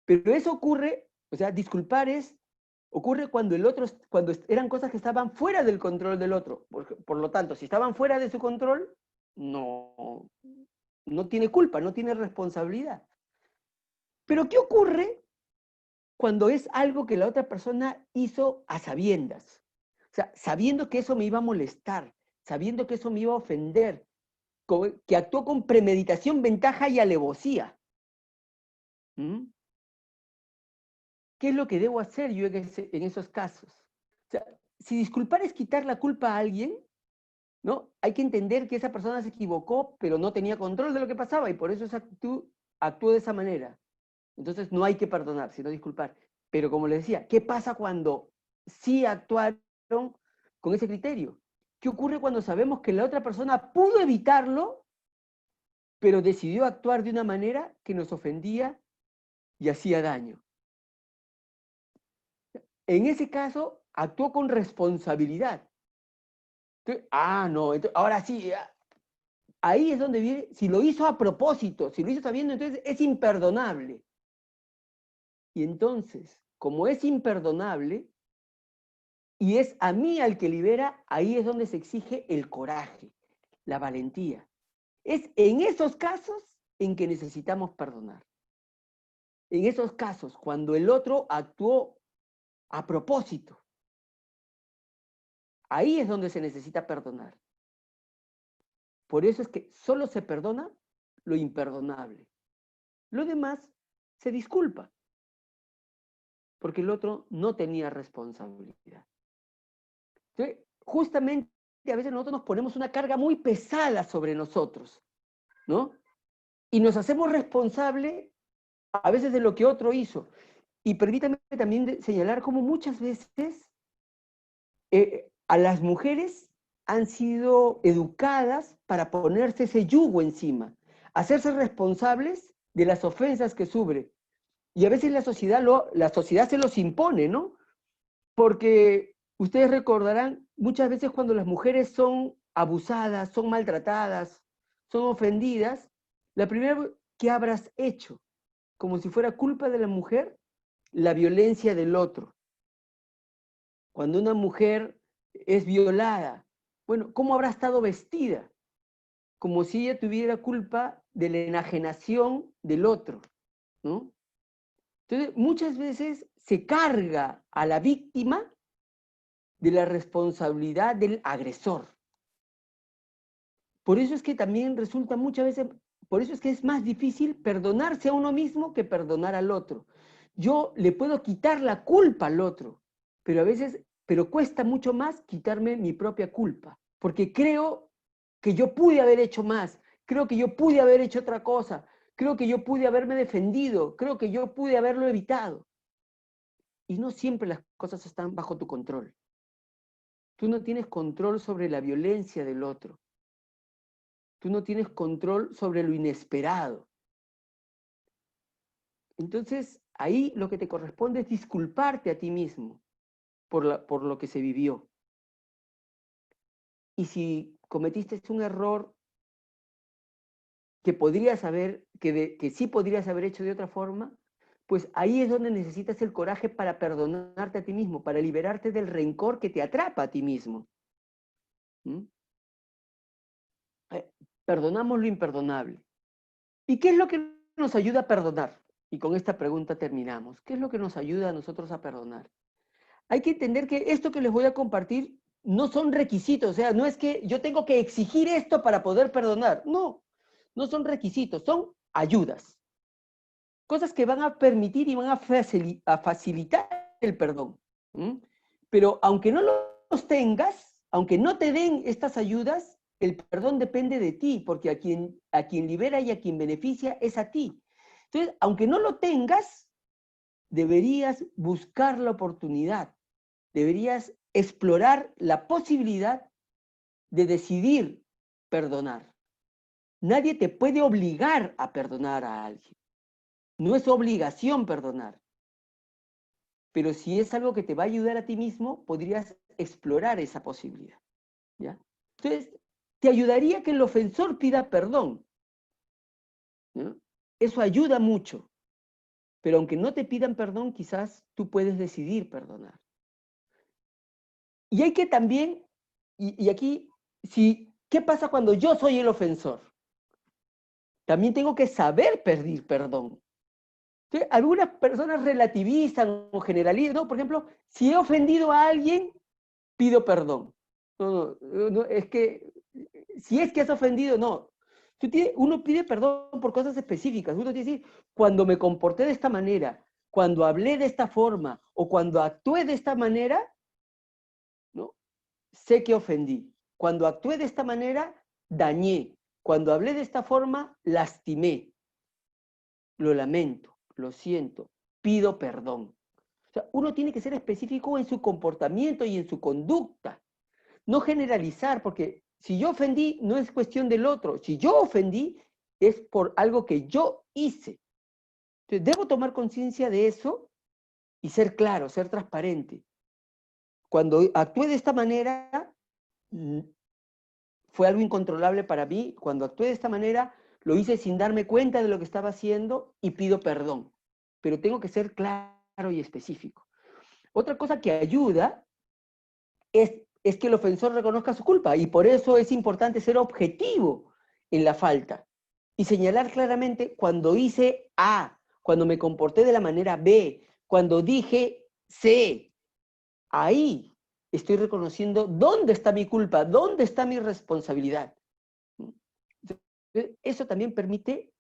Pero eso ocurre, o sea, disculpar ocurre cuando cuando eran cosas que estaban fuera del control del otro. Por lo tanto, si estaban fuera de su control, no tiene culpa, no tiene responsabilidad. Pero ¿qué ocurre cuando es algo que la otra persona hizo a sabiendas? O sea, sabiendo que eso me iba a molestar, sabiendo que eso me iba a ofender, que actuó con premeditación, ventaja y alevosía. ¿Qué es lo que debo hacer yo en esos casos? O sea, si disculpar es quitar la culpa a alguien, ¿no? Hay que entender que esa persona se equivocó, pero no tenía control de lo que pasaba y por eso actuó de esa manera. Entonces no hay que perdonar, sino disculpar. Pero como les decía, ¿qué pasa cuando sí actuaron con ese criterio? ¿Qué ocurre cuando sabemos que la otra persona pudo evitarlo, pero decidió actuar de una manera que nos ofendía y hacía daño? En ese caso, actuó con responsabilidad. Entonces, ahora sí, ahí es donde viene, si lo hizo a propósito, si lo hizo sabiendo, entonces es imperdonable. Y entonces, como es imperdonable, y es a mí al que libera, ahí es donde se exige el coraje, la valentía. Es en esos casos en que necesitamos perdonar. En esos casos, cuando el otro actuó a propósito. Ahí es donde se necesita perdonar. Por eso es que solo se perdona lo imperdonable. Lo demás se disculpa, porque el otro no tenía responsabilidad. Entonces, justamente a veces nosotros nos ponemos una carga muy pesada sobre nosotros, ¿no? Y nos hacemos responsable a veces de lo que otro hizo. Y permítanme también señalar cómo muchas veces a las mujeres han sido educadas para ponerse ese yugo encima, hacerse responsables de las ofensas que sufren. Y a veces la sociedad se los impone, ¿no? Porque ustedes recordarán, muchas veces cuando las mujeres son abusadas, son maltratadas, son ofendidas, la primera que habrás hecho, como si fuera culpa de la mujer, la violencia del otro. Cuando una mujer es violada, bueno, ¿cómo habrá estado vestida? Como si ella tuviera culpa de la enajenación del otro, ¿no? Entonces, muchas veces se carga a la víctima de la responsabilidad del agresor. Por eso es que también resulta muchas veces, por eso es que es más difícil perdonarse a uno mismo que perdonar al otro. yo le puedo quitar la culpa al otro, pero cuesta mucho más quitarme mi propia culpa, porque creo que yo pude haber hecho más, creo que yo pude haber hecho otra cosa, creo que yo pude haberme defendido, creo que yo pude haberlo evitado. Y no siempre las cosas están bajo tu control. Tú no tienes control sobre la violencia del otro. Tú no tienes control sobre lo inesperado. Entonces, ahí lo que te corresponde es disculparte a ti mismo por lo que se vivió. Y si cometiste un error que sí podrías haber hecho de otra forma, pues ahí es donde necesitas el coraje para perdonarte a ti mismo, para liberarte del rencor que te atrapa a ti mismo. ¿Mm? Perdonamos lo imperdonable. ¿Y qué es lo que nos ayuda a perdonar? Y con esta pregunta terminamos. ¿Qué es lo que nos ayuda a nosotros a perdonar? Hay que entender que esto que les voy a compartir no son requisitos, o sea, no es que yo tengo que exigir esto para poder perdonar. No, no son requisitos, son ayudas. Cosas que van a permitir y van a facilitar el perdón. ¿Mm? Pero aunque no los tengas, aunque no te den estas ayudas, el perdón depende de ti, porque a quien libera y a quien beneficia es a ti. Entonces, aunque no lo tengas, deberías buscar la oportunidad, deberías explorar la posibilidad de decidir perdonar. Nadie te puede obligar a perdonar a alguien. No es obligación perdonar. Pero si es algo que te va a ayudar a ti mismo, podrías explorar esa posibilidad. ¿Ya? Entonces, te ayudaría que el ofensor pida perdón. ¿No? Eso ayuda mucho. Pero aunque no te pidan perdón, quizás tú puedes decidir perdonar. Y hay que también, y aquí, ¿qué pasa cuando yo soy el ofensor? También tengo que saber pedir perdón. ¿Sí? Algunas personas relativizan o generalizan, ¿no? Por ejemplo, si he ofendido a alguien, pido perdón. No, es que, si es que has ofendido, no. Uno pide perdón por cosas específicas. Uno tiene que decir, cuando me comporté de esta manera, cuando hablé de esta forma, o cuando actué de esta manera, ¿no? Sé que ofendí. Cuando actué de esta manera, dañé. Cuando hablé de esta forma, lastimé. Lo lamento. Lo siento, pido perdón. O sea, uno tiene que ser específico en su comportamiento y en su conducta. No generalizar, porque si yo ofendí, no es cuestión del otro. Si yo ofendí, es por algo que yo hice. Entonces, debo tomar conciencia de eso y ser claro, ser transparente. Cuando actué de esta manera, fue algo incontrolable para mí. Cuando actué de esta manera, lo hice sin darme cuenta de lo que estaba haciendo y pido perdón. Pero tengo que ser claro y específico. Otra cosa que ayuda es que el ofensor reconozca su culpa, y por eso es importante ser objetivo en la falta y señalar claramente cuando hice A, cuando me comporté de la manera B, cuando dije C. Ahí estoy reconociendo dónde está mi culpa, dónde está mi responsabilidad. Eso también permite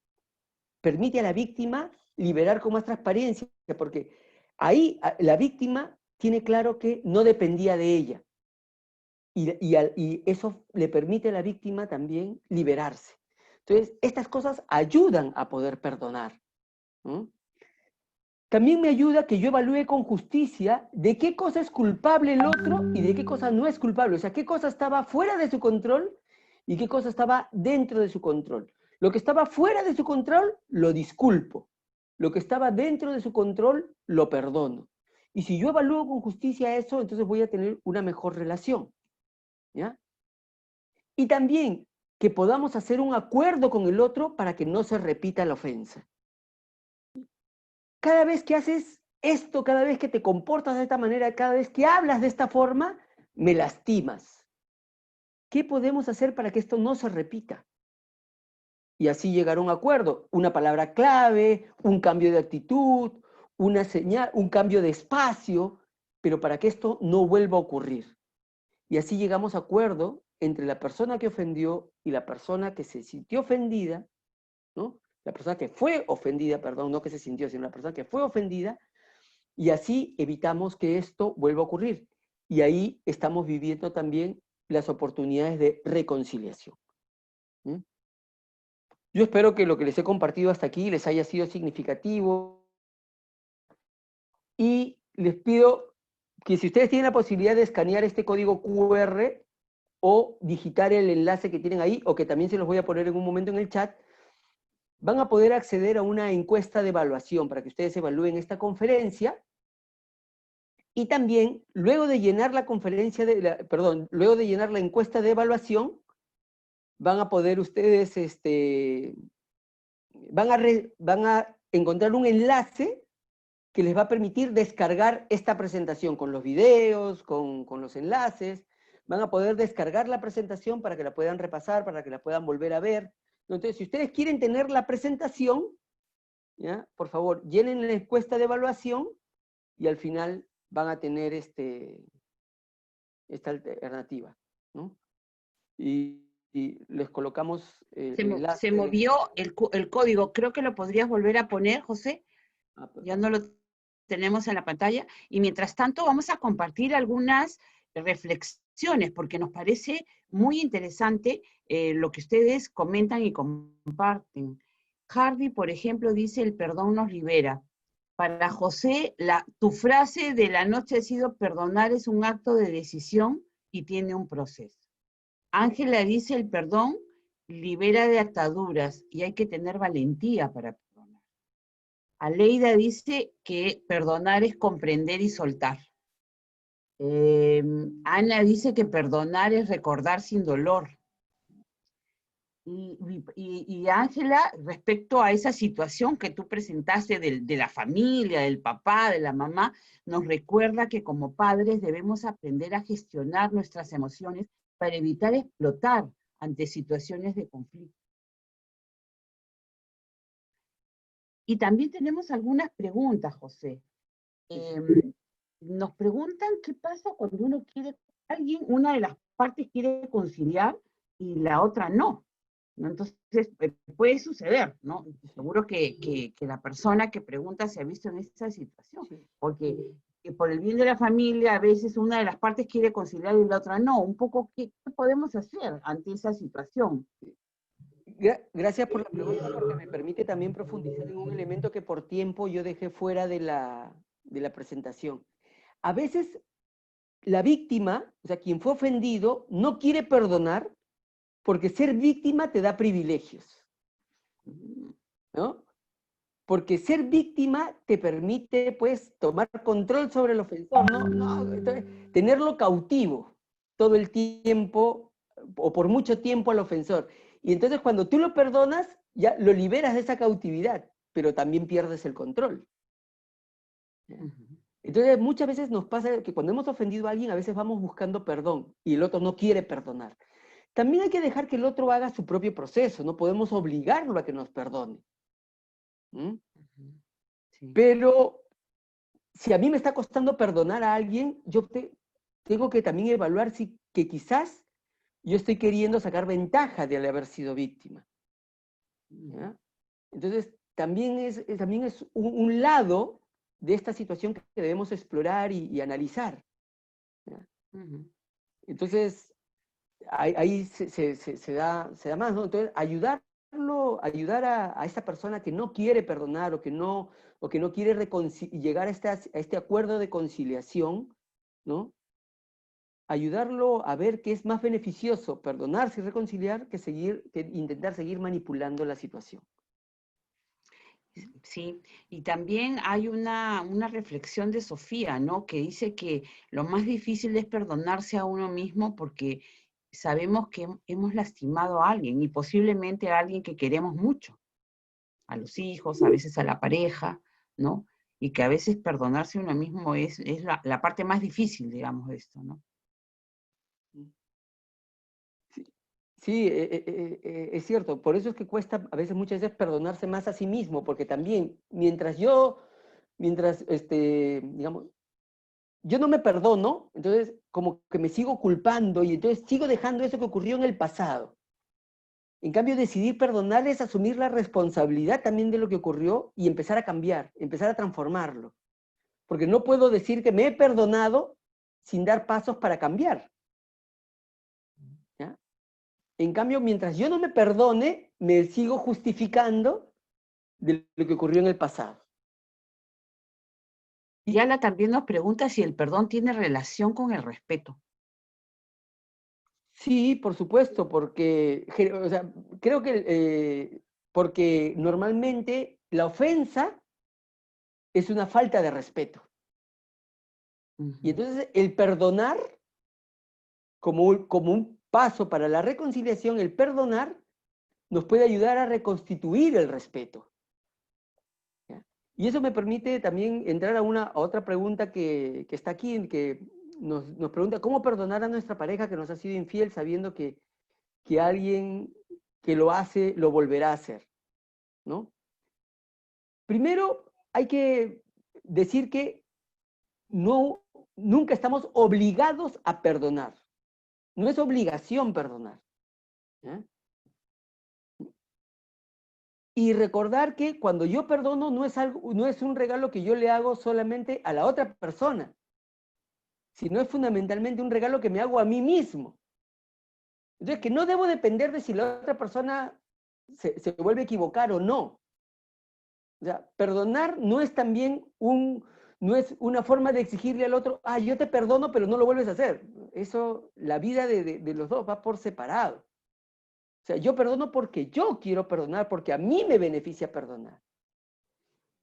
a la víctima liberar con más transparencia, porque ahí la víctima tiene claro que no dependía de ella. Y eso le permite a la víctima también liberarse. Entonces, estas cosas ayudan a poder perdonar. ¿No? También me ayuda que yo evalúe con justicia de qué cosa es culpable el otro y de qué cosa no es culpable. O sea, qué cosa estaba fuera de su control y qué cosa estaba dentro de su control. Lo que estaba fuera de su control, lo disculpo. Lo que estaba dentro de su control, lo perdono. Y si yo evalúo con justicia eso, entonces voy a tener una mejor relación. ¿Ya? Y también que podamos hacer un acuerdo con el otro para que no se repita la ofensa. Cada vez que haces esto, cada vez que te comportas de esta manera, cada vez que hablas de esta forma, me lastimas. ¿Qué podemos hacer para que esto no se repita? Y así llegar a un acuerdo, una palabra clave, un cambio de actitud, una señal, un cambio de espacio, pero para que esto no vuelva a ocurrir. Y así llegamos a acuerdo entre la persona que ofendió y la persona que se sintió ofendida, ¿no? La persona que fue ofendida, perdón, no que se sintió, sino la persona que fue ofendida, Y así evitamos que esto vuelva a ocurrir. Y ahí estamos viviendo también las oportunidades de reconciliación. ¿Mm? Yo espero que lo que les he compartido hasta aquí les haya sido significativo. Y les pido que si ustedes tienen la posibilidad de escanear este código QR o digitar el enlace que tienen ahí, o que también se los voy a poner en un momento en el chat, van a poder acceder a una encuesta de evaluación para que ustedes evalúen esta conferencia. Y también, luego de llenar la luego de llenar la encuesta de evaluación, van a poder ustedes, van a encontrar un enlace que les va a permitir descargar esta presentación con los videos, con los enlaces. Van a poder descargar la presentación para que la puedan repasar, para que la puedan volver a ver. Entonces, si ustedes quieren tener la presentación, ¿ya? Por favor, llenen la encuesta de evaluación y al final van a tener esta alternativa, ¿no? Y les colocamos el enlace. Se movió el código, creo que lo podrías volver a poner, José. Ya no lo tenemos en la pantalla. Y mientras tanto vamos a compartir algunas reflexiones, porque nos parece muy interesante lo que ustedes comentan y comparten. Hardy, por ejemplo, dice: el perdón nos libera. Para José, tu frase de la noche ha sido: perdonar es un acto de decisión y tiene un proceso. Ángela dice: el perdón libera de ataduras y hay que tener valentía para perdonar. Aleida dice que perdonar es comprender y soltar. Ana dice que perdonar es recordar sin dolor. Y Ángela, respecto a esa situación que tú presentaste de la familia, del papá, de la mamá, nos recuerda que como padres debemos aprender a gestionar nuestras emociones para evitar explotar ante situaciones de conflicto. Y también tenemos algunas preguntas, José. Nos preguntan qué pasa cuando una de las partes quiere conciliar y la otra no. ¿No? Entonces, puede suceder, ¿no? Seguro que la persona que pregunta se ha visto en esa situación, porque por el bien de la familia, a veces una de las partes quiere conciliar y la otra no. Un poco, ¿qué podemos hacer ante esa situación? Gracias por la pregunta, porque me permite también profundizar en un elemento que por tiempo yo dejé fuera de la presentación. A veces la víctima, o sea, quien fue ofendido, no quiere perdonar porque ser víctima te da privilegios, ¿no? Porque ser víctima te permite, pues, tomar control sobre el ofensor, entonces, tenerlo cautivo todo el tiempo, o por mucho tiempo al ofensor. Y entonces cuando tú lo perdonas, ya lo liberas de esa cautividad, pero también pierdes el control. Entonces muchas veces nos pasa que cuando hemos ofendido a alguien, a veces vamos buscando perdón, y el otro no quiere perdonar. También hay que dejar que el otro haga su propio proceso, no podemos obligarlo a que nos perdone. Sí. Pero si a mí me está costando perdonar a alguien, yo tengo que también evaluar que quizás yo estoy queriendo sacar ventaja de haber sido víctima. ¿Ya? Entonces, también es un lado de esta situación que debemos explorar y analizar. ¿Ya? Entonces, ahí se da más, ¿no? Entonces, ayudar a esta persona que no quiere perdonar o que no quiere llegar a este acuerdo de conciliación, ¿no? Ayudarlo a ver que es más beneficioso perdonarse y reconciliar que intentar seguir manipulando la situación. Sí, y también hay una reflexión de Sofía, ¿no? Que dice que lo más difícil es perdonarse a uno mismo porque sabemos que hemos lastimado a alguien, y posiblemente a alguien que queremos mucho, a los hijos, a veces a la pareja, ¿no? Y que a veces perdonarse a uno mismo es la parte más difícil, digamos, de esto, ¿no? Sí, es cierto. Por eso es que cuesta a veces, muchas veces, perdonarse más a sí mismo, porque también, digamos, yo no me perdono, entonces como que me sigo culpando y entonces sigo dejando eso que ocurrió en el pasado. En cambio, decidir perdonar es asumir la responsabilidad también de lo que ocurrió y empezar a cambiar, empezar a transformarlo. Porque no puedo decir que me he perdonado sin dar pasos para cambiar. ¿Ya? En cambio, mientras yo no me perdone, me sigo justificando de lo que ocurrió en el pasado. Y Ala también nos pregunta si el perdón tiene relación con el respeto. Sí, por supuesto, porque o sea, creo que porque normalmente la ofensa es una falta de respeto. Y entonces el perdonar, como un paso para la reconciliación, el perdonar nos puede ayudar a reconstituir el respeto. ¿Ya? Y eso me permite también entrar a otra pregunta que está aquí, que nos pregunta, ¿cómo perdonar a nuestra pareja que nos ha sido infiel sabiendo que alguien que lo hace, lo volverá a hacer? ¿No? Primero, hay que decir que nunca estamos obligados a perdonar. No es obligación perdonar. ¿Ya? Y recordar que cuando yo perdono no es un regalo que yo le hago solamente a la otra persona, sino es fundamentalmente un regalo que me hago a mí mismo. Entonces, que no debo depender de si la otra persona se vuelve a equivocar o no. O sea, perdonar no es también no es una forma de exigirle al otro, yo te perdono, pero no lo vuelves a hacer. Eso, la vida de los dos va por separado. O sea, yo perdono porque yo quiero perdonar, porque a mí me beneficia perdonar.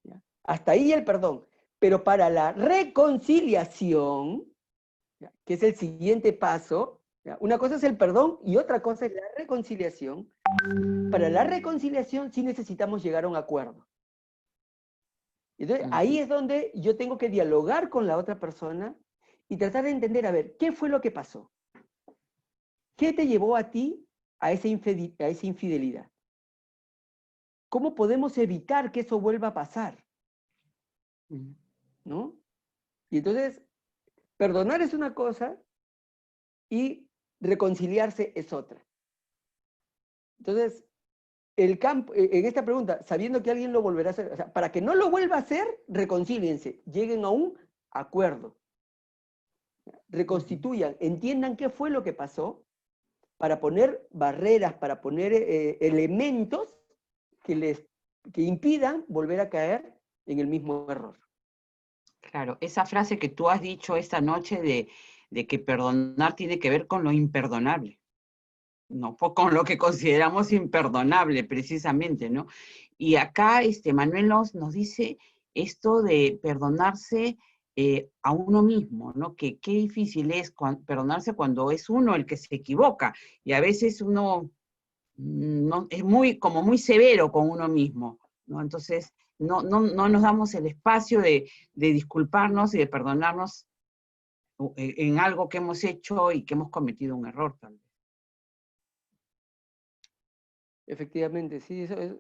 ¿Ya? Hasta ahí el perdón. Pero para la reconciliación, ¿ya?, que es el siguiente paso, ¿ya?, una cosa es el perdón y otra cosa es la reconciliación. Para la reconciliación sí necesitamos llegar a un acuerdo. Entonces, ahí es donde yo tengo que dialogar con la otra persona y tratar de entender, a ver, ¿qué fue lo que pasó? ¿Qué te llevó a ti a esa infidelidad? ¿Cómo podemos evitar que eso vuelva a pasar? ¿No? Y entonces, perdonar es una cosa y reconciliarse es otra. Entonces, en esta pregunta, sabiendo que alguien lo volverá a hacer, o sea, para que no lo vuelva a hacer, reconcíliense, lleguen a un acuerdo. Reconstituyan, entiendan qué fue lo que pasó, para poner barreras, para poner elementos que impidan volver a caer en el mismo error. Claro, esa frase que tú has dicho esta noche de que perdonar tiene que ver con lo imperdonable. No, pues con lo que consideramos imperdonable, precisamente, ¿no? Y acá Manuel nos dice esto de perdonarse a uno mismo, ¿no? Que qué difícil es perdonarse cuando es uno el que se equivoca, y a veces uno no, es como muy severo con uno mismo, ¿no? Entonces, no nos damos el espacio de disculparnos y de perdonarnos en algo que hemos hecho y que hemos cometido un error también. Efectivamente, sí, eso es.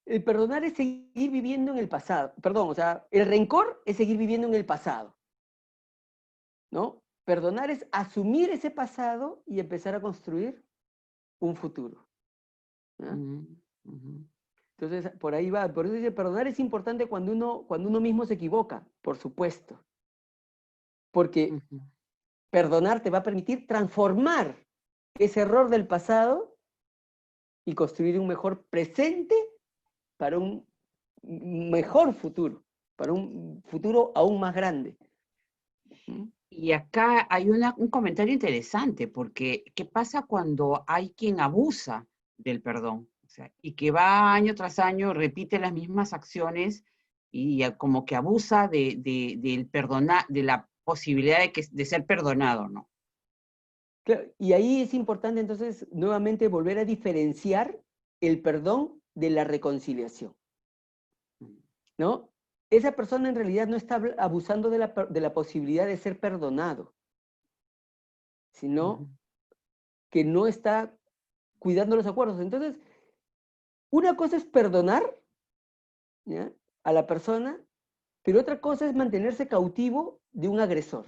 El perdonar es seguir viviendo en el pasado. Perdón, o sea, el rencor es seguir viviendo en el pasado. ¿No? Perdonar es asumir ese pasado y empezar a construir un futuro. ¿No? Entonces, por ahí va. Por eso dice, perdonar es importante cuando uno mismo se equivoca, por supuesto. Porque perdonar te va a permitir transformar ese error del pasado y construir un mejor presente para un mejor futuro, para un futuro aún más grande. Y acá hay un comentario interesante, porque ¿qué pasa cuando hay quien abusa del perdón? O sea, y que va año tras año, repite las mismas acciones y como que abusa del perdonar, de la posibilidad de ser perdonado, ¿no? Claro, y ahí es importante entonces nuevamente volver a diferenciar el perdón de la reconciliación, ¿no? Esa persona en realidad no está abusando de la posibilidad de ser perdonado, sino que no está cuidando los acuerdos. Entonces, una cosa es perdonar, ¿ya?, a la persona, pero otra cosa es mantenerse cautivo de un agresor.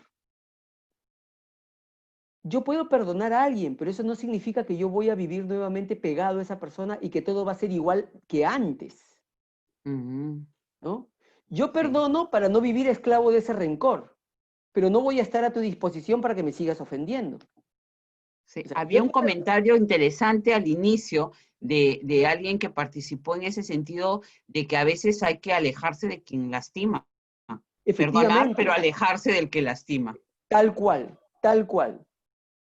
Yo puedo perdonar a alguien, pero eso no significa que yo voy a vivir nuevamente pegado a esa persona y que todo va a ser igual que antes, ¿no? Yo perdono para no vivir esclavo de ese rencor, pero no voy a estar a tu disposición para que me sigas ofendiendo. Sí, había un comentario interesante al inicio de alguien que participó en ese sentido de que a veces hay que alejarse de quien lastima. Perdonar, pero alejarse del que lastima. Tal cual, tal cual.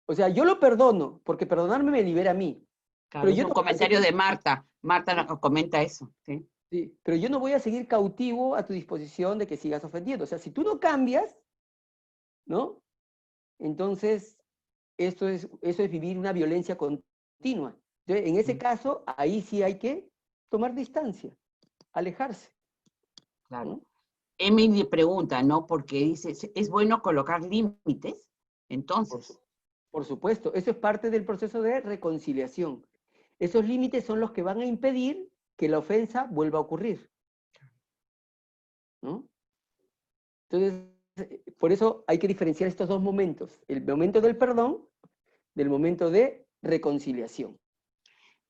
O sea, yo lo perdono, porque perdonarme me libera a mí. Claro, pero es yo un no comentario de Marta. Marta comenta eso. ¿Sí? Sí, pero yo no voy a seguir cautivo a tu disposición de que sigas ofendiendo. O sea, si tú no cambias, ¿no? Entonces, eso es vivir una violencia continua. Entonces, en ese caso, ahí sí hay que tomar distancia, alejarse. Claro. ¿No? Emily pregunta, ¿no? Porque dice, ¿es bueno colocar límites? Entonces. Por supuesto, eso es parte del proceso de reconciliación. Esos límites son los que van a impedir que la ofensa vuelva a ocurrir. ¿No? Entonces, por eso hay que diferenciar estos dos momentos, el momento del perdón del momento de reconciliación.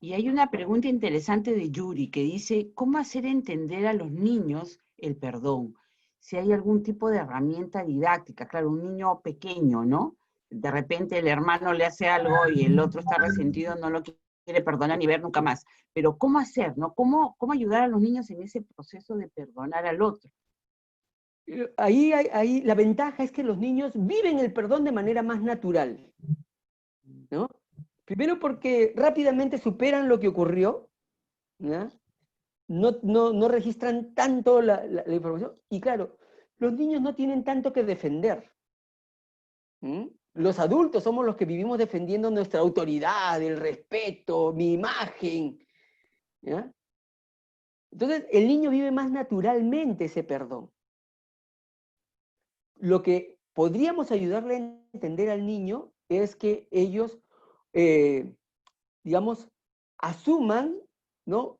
Y hay una pregunta interesante de Yuri que dice, ¿cómo hacer entender a los niños el perdón? Si hay algún tipo de herramienta didáctica, claro, un niño pequeño, ¿no? De repente el hermano le hace algo y el otro está resentido, no lo quiere perdonar ni ver nunca más. Pero ¿cómo hacer, no? ¿Cómo ayudar a los niños en ese proceso de perdonar al otro? Ahí la ventaja es que los niños viven el perdón de manera más natural, ¿no? Primero porque rápidamente superan lo que ocurrió, ¿ya? No registran tanto la información, y claro, los niños no tienen tanto que defender. Los adultos somos los que vivimos defendiendo nuestra autoridad, el respeto, mi imagen, ¿ya? Entonces, el niño vive más naturalmente ese perdón. Lo que podríamos ayudarle a entender al niño es que ellos, digamos, asuman, ¿no?,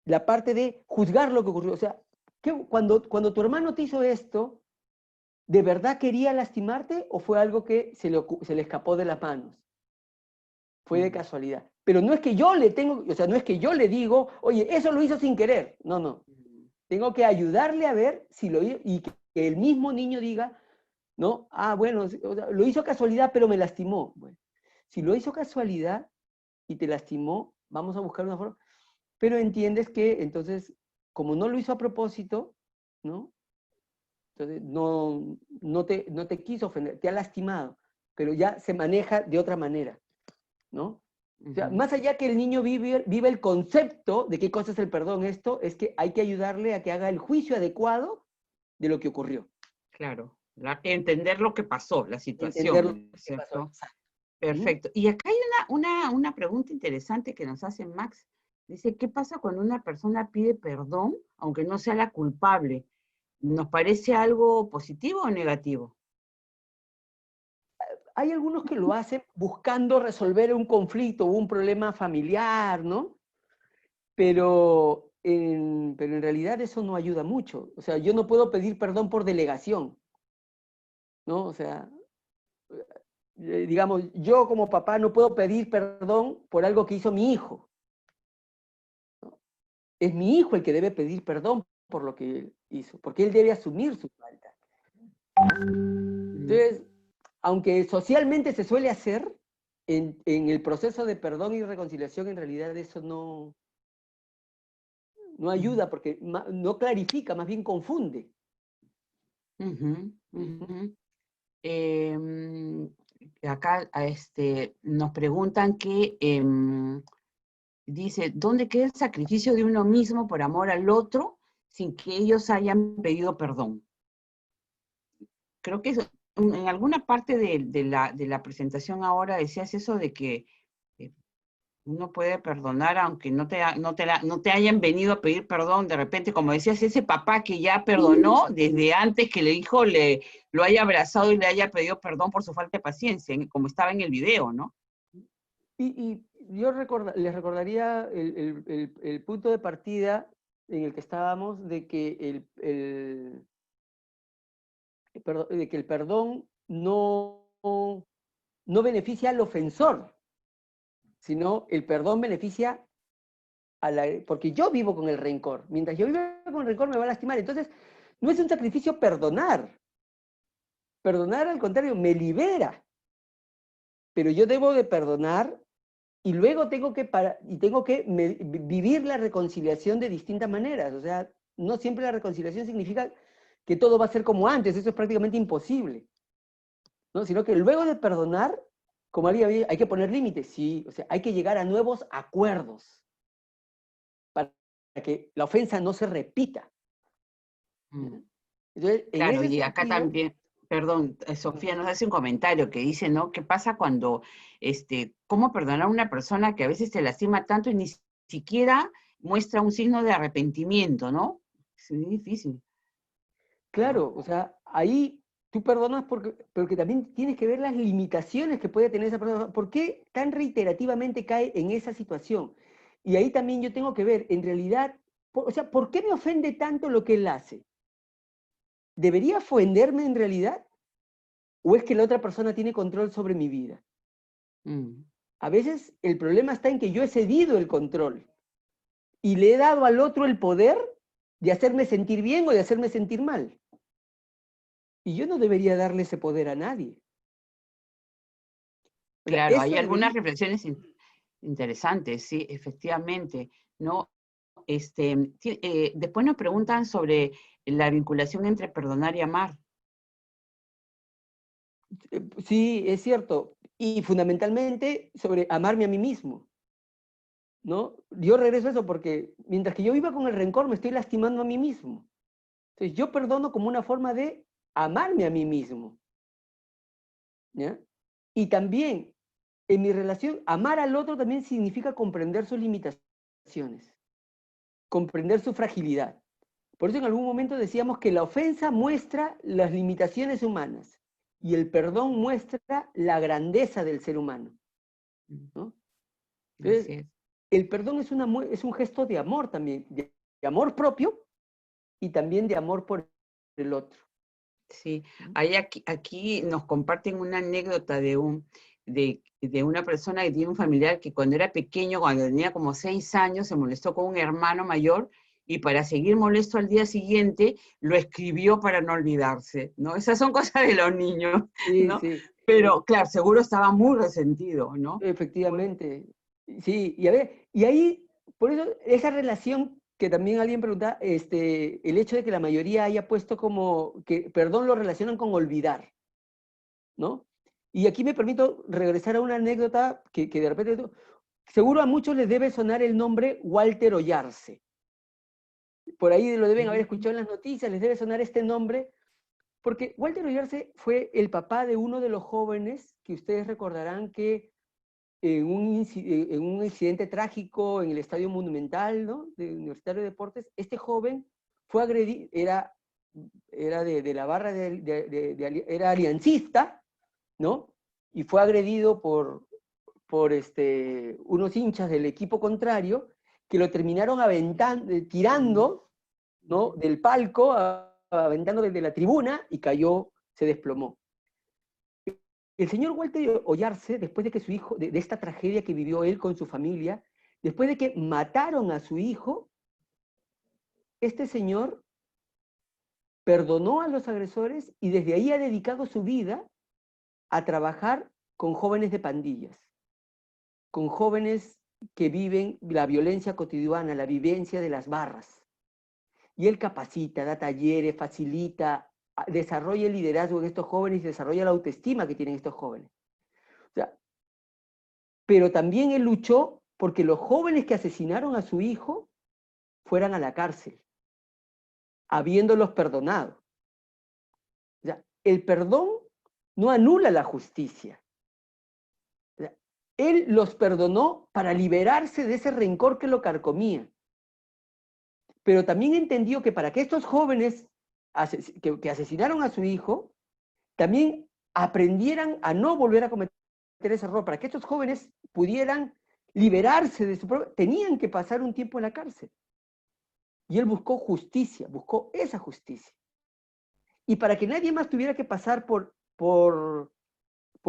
la parte de juzgar lo que ocurrió. O sea, cuando tu hermano te hizo esto, ¿de verdad quería lastimarte o fue algo que se le escapó de las manos? Fue de casualidad. Pero no es que yo no es que yo le digo, oye, eso lo hizo sin querer. No. Tengo que ayudarle a ver si lo hizo y que el mismo niño diga, ¿no? Ah, bueno, lo hizo casualidad, pero me lastimó. Bueno, si lo hizo casualidad y te lastimó, vamos a buscar una forma. Pero entiendes que, entonces, como no lo hizo a propósito, ¿no? Entonces, no te quiso ofender, te ha lastimado, pero ya se maneja de otra manera, ¿no? O sea, más allá que el niño vive el concepto de qué cosa es el perdón, esto es que hay que ayudarle a que haga el juicio adecuado de lo que ocurrió. Claro, entender lo que pasó, la situación. Entender lo que pasó. Perfecto. Y acá hay una pregunta interesante que nos hace Max. Dice, ¿qué pasa cuando una persona pide perdón, aunque no sea la culpable? ¿Nos parece algo positivo o negativo? Hay algunos que lo hacen buscando resolver un conflicto o un problema familiar, ¿no? Pero en realidad eso no ayuda mucho. O sea, yo no puedo pedir perdón por delegación, ¿no? O sea, digamos, yo como papá no puedo pedir perdón por algo que hizo mi hijo. ¿No? Es mi hijo el que debe pedir perdón por lo que él hizo, porque él debe asumir su falta. Entonces, aunque socialmente se suele hacer, en el proceso de perdón y reconciliación, en realidad eso no ayuda, porque no clarifica, más bien confunde. Acá nos preguntan que, dice, ¿dónde queda el sacrificio de uno mismo por amor al otro sin que ellos hayan pedido perdón? Creo que en alguna parte de la presentación ahora decías eso de que uno puede perdonar aunque no te hayan venido a pedir perdón. De repente, como decías, ese papá que ya perdonó desde antes que el hijo lo haya abrazado y le haya pedido perdón por su falta de paciencia, como estaba en el video, ¿no? Y yo les recordaría el punto de partida en el que estábamos de que el perdón no beneficia al ofensor, sino el perdón beneficia porque yo vivo con el rencor. Mientras yo vivo con el rencor me va a lastimar. Entonces, no es un sacrificio perdonar. Perdonar, al contrario, me libera. Pero yo debo de perdonar y luego tengo que vivir la reconciliación de distintas maneras. O sea, no siempre la reconciliación significa que todo va a ser como antes. Eso es prácticamente imposible, ¿no? Sino que luego de perdonar, como hay que poner límites, sí. O sea, hay que llegar a nuevos acuerdos para que la ofensa no se repita. Entonces, claro, y acá también, perdón, Sofía nos hace un comentario que dice, ¿no? ¿Qué pasa cuando, cómo perdonar a una persona que a veces te lastima tanto y ni siquiera muestra un signo de arrepentimiento, ¿no? Es muy difícil. Claro, o sea, ahí tú perdonas porque también tienes que ver las limitaciones que puede tener esa persona. ¿Por qué tan reiterativamente cae en esa situación? Y ahí también yo tengo que ver, en realidad, o sea, ¿por qué me ofende tanto lo que él hace? ¿Debería ofenderme en realidad? ¿O es que la otra persona tiene control sobre mi vida? A veces el problema está en que yo he cedido el control y le he dado al otro el poder de hacerme sentir bien o de hacerme sentir mal. Y yo no debería darle ese poder a nadie. Claro, hay algunas reflexiones interesantes, sí, efectivamente, ¿no? Después nos preguntan sobre la vinculación entre perdonar y amar. Sí, es cierto. Y fundamentalmente sobre amarme a mí mismo, ¿no? Yo regreso a eso porque mientras que yo viva con el rencor me estoy lastimando a mí mismo. Entonces yo perdono como una forma de amarme a mí mismo, ¿ya? Y también en mi relación, amar al otro también significa comprender sus limitaciones, comprender su fragilidad. Por eso en algún momento decíamos que la ofensa muestra las limitaciones humanas y el perdón muestra la grandeza del ser humano, ¿no? Entonces, el perdón es un gesto de amor también, de amor propio y también de amor por el otro. Sí, aquí nos comparten una anécdota de una persona que tiene un familiar que cuando era pequeño, cuando tenía como 6 años, se molestó con un hermano mayor y para seguir molesto al día siguiente lo escribió para no olvidarse, ¿no? Esas son cosas de los niños, ¿no? Sí. Pero claro, seguro estaba muy resentido, ¿no? Efectivamente. Sí, y a ver, y ahí, por eso, esa relación que también alguien pregunta, el hecho de que la mayoría haya puesto como que perdón lo relacionan con olvidar, ¿no? Y aquí me permito regresar a una anécdota que de repente, seguro a muchos les debe sonar el nombre Walter Oyarse. Por ahí lo deben haber escuchado en las noticias, les debe sonar este nombre, porque Walter Oyarse fue el papá de uno de los jóvenes que ustedes recordarán que en un incidente trágico en el Estadio Monumental, ¿no?, de Universitario de Deportes, este joven fue agredido, era de la barra, era aliancista, ¿no?, y fue agredido por unos hinchas del equipo contrario que lo terminaron tirando, ¿no?, del palco, aventando desde la tribuna y cayó, se desplomó. El señor Walter Oyarse, después de que su hijo, de esta tragedia que vivió él con su familia, después de que mataron a su hijo, este señor perdonó a los agresores y desde ahí ha dedicado su vida a trabajar con jóvenes de pandillas, con jóvenes que viven la violencia cotidiana, la vivencia de las barras. Y él capacita, da talleres, facilita, desarrolla el liderazgo en estos jóvenes y desarrolla la autoestima que tienen estos jóvenes. O sea, pero también él luchó porque los jóvenes que asesinaron a su hijo fueran a la cárcel, habiéndolos perdonado. O sea, el perdón no anula la justicia. O sea, él los perdonó para liberarse de ese rencor que lo carcomía. Pero también entendió que para que estos jóvenes que asesinaron a su hijo, también aprendieran a no volver a cometer ese error. Para que estos jóvenes pudieran liberarse de su problema, tenían que pasar un tiempo en la cárcel. Y él buscó justicia, buscó esa justicia. Y para que nadie más tuviera que pasar por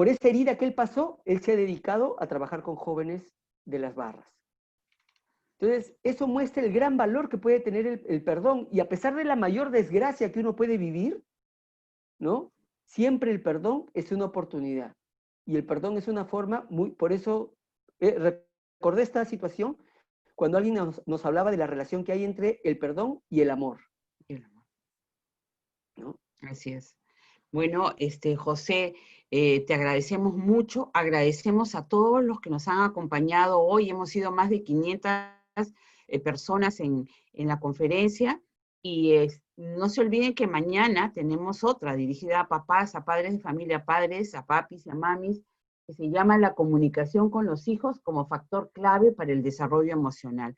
esa herida que él pasó, él se ha dedicado a trabajar con jóvenes de las barras. Entonces, eso muestra el gran valor que puede tener el perdón, y a pesar de la mayor desgracia que uno puede vivir, ¿no? Siempre el perdón es una oportunidad. Y el perdón es una forma muy... Por eso recordé esta situación cuando alguien nos hablaba de la relación que hay entre el perdón y el amor. ¿No? Así es. Bueno, José, te agradecemos mucho, agradecemos a todos los que nos han acompañado hoy, hemos sido más de 500 personas en la conferencia, y no se olviden que mañana tenemos otra dirigida a papás, a padres de familia, a padres, a papis y a mamis, que se llama La comunicación con los hijos como factor clave para el desarrollo emocional.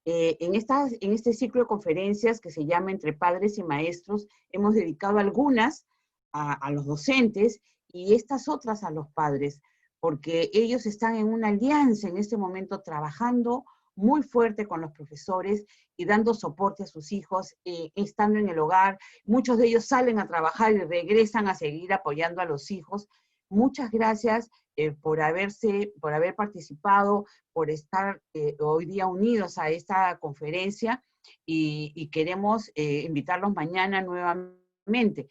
En este ciclo de conferencias que se llama Entre Padres y Maestros, hemos dedicado algunas a los docentes y estas otras a los padres, porque ellos están en una alianza en este momento trabajando muy fuerte con los profesores y dando soporte a sus hijos, estando en el hogar. Muchos de ellos salen a trabajar y regresan a seguir apoyando a los hijos. Muchas gracias por haber participado, por estar hoy día unidos a esta conferencia, y queremos invitarlos mañana nuevamente.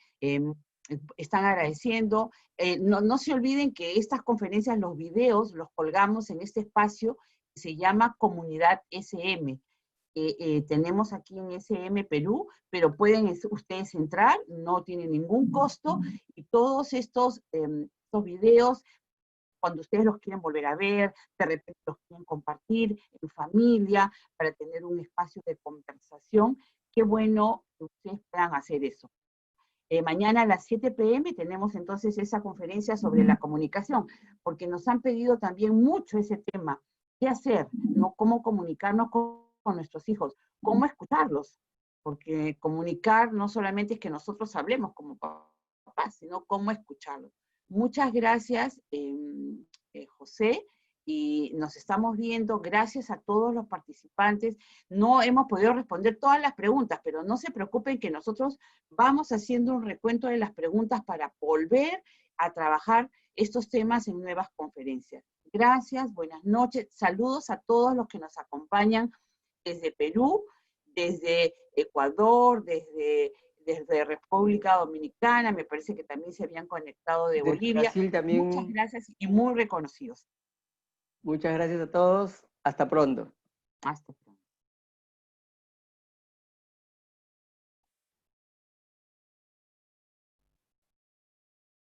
Están agradeciendo. No se olviden que estas conferencias, los videos, los colgamos en este espacio que se llama Comunidad SM. Tenemos aquí en SM Perú, pero pueden ustedes entrar, no tiene ningún costo, y todos estos videos, cuando ustedes los quieren volver a ver, de repente los quieren compartir en familia, para tener un espacio de conversación, qué bueno que ustedes puedan hacer eso. Mañana a las 7 p.m. tenemos entonces esa conferencia sobre la comunicación, porque nos han pedido también mucho ese tema. ¿Qué hacer? ¿No? ¿Cómo comunicarnos con nuestros hijos? ¿Cómo escucharlos? Porque comunicar no solamente es que nosotros hablemos como papás, sino cómo escucharlos. Muchas gracias, José, y nos estamos viendo. Gracias a todos los participantes. No hemos podido responder todas las preguntas, pero no se preocupen que nosotros vamos haciendo un recuento de las preguntas para volver a trabajar estos temas en nuevas conferencias. Gracias, buenas noches. Saludos a todos los que nos acompañan desde Perú, desde Ecuador, desde República Dominicana, me parece que también se habían conectado de Bolivia. Brasil también. Muchas gracias y muy reconocidos. Muchas gracias a todos. Hasta pronto. Hasta pronto.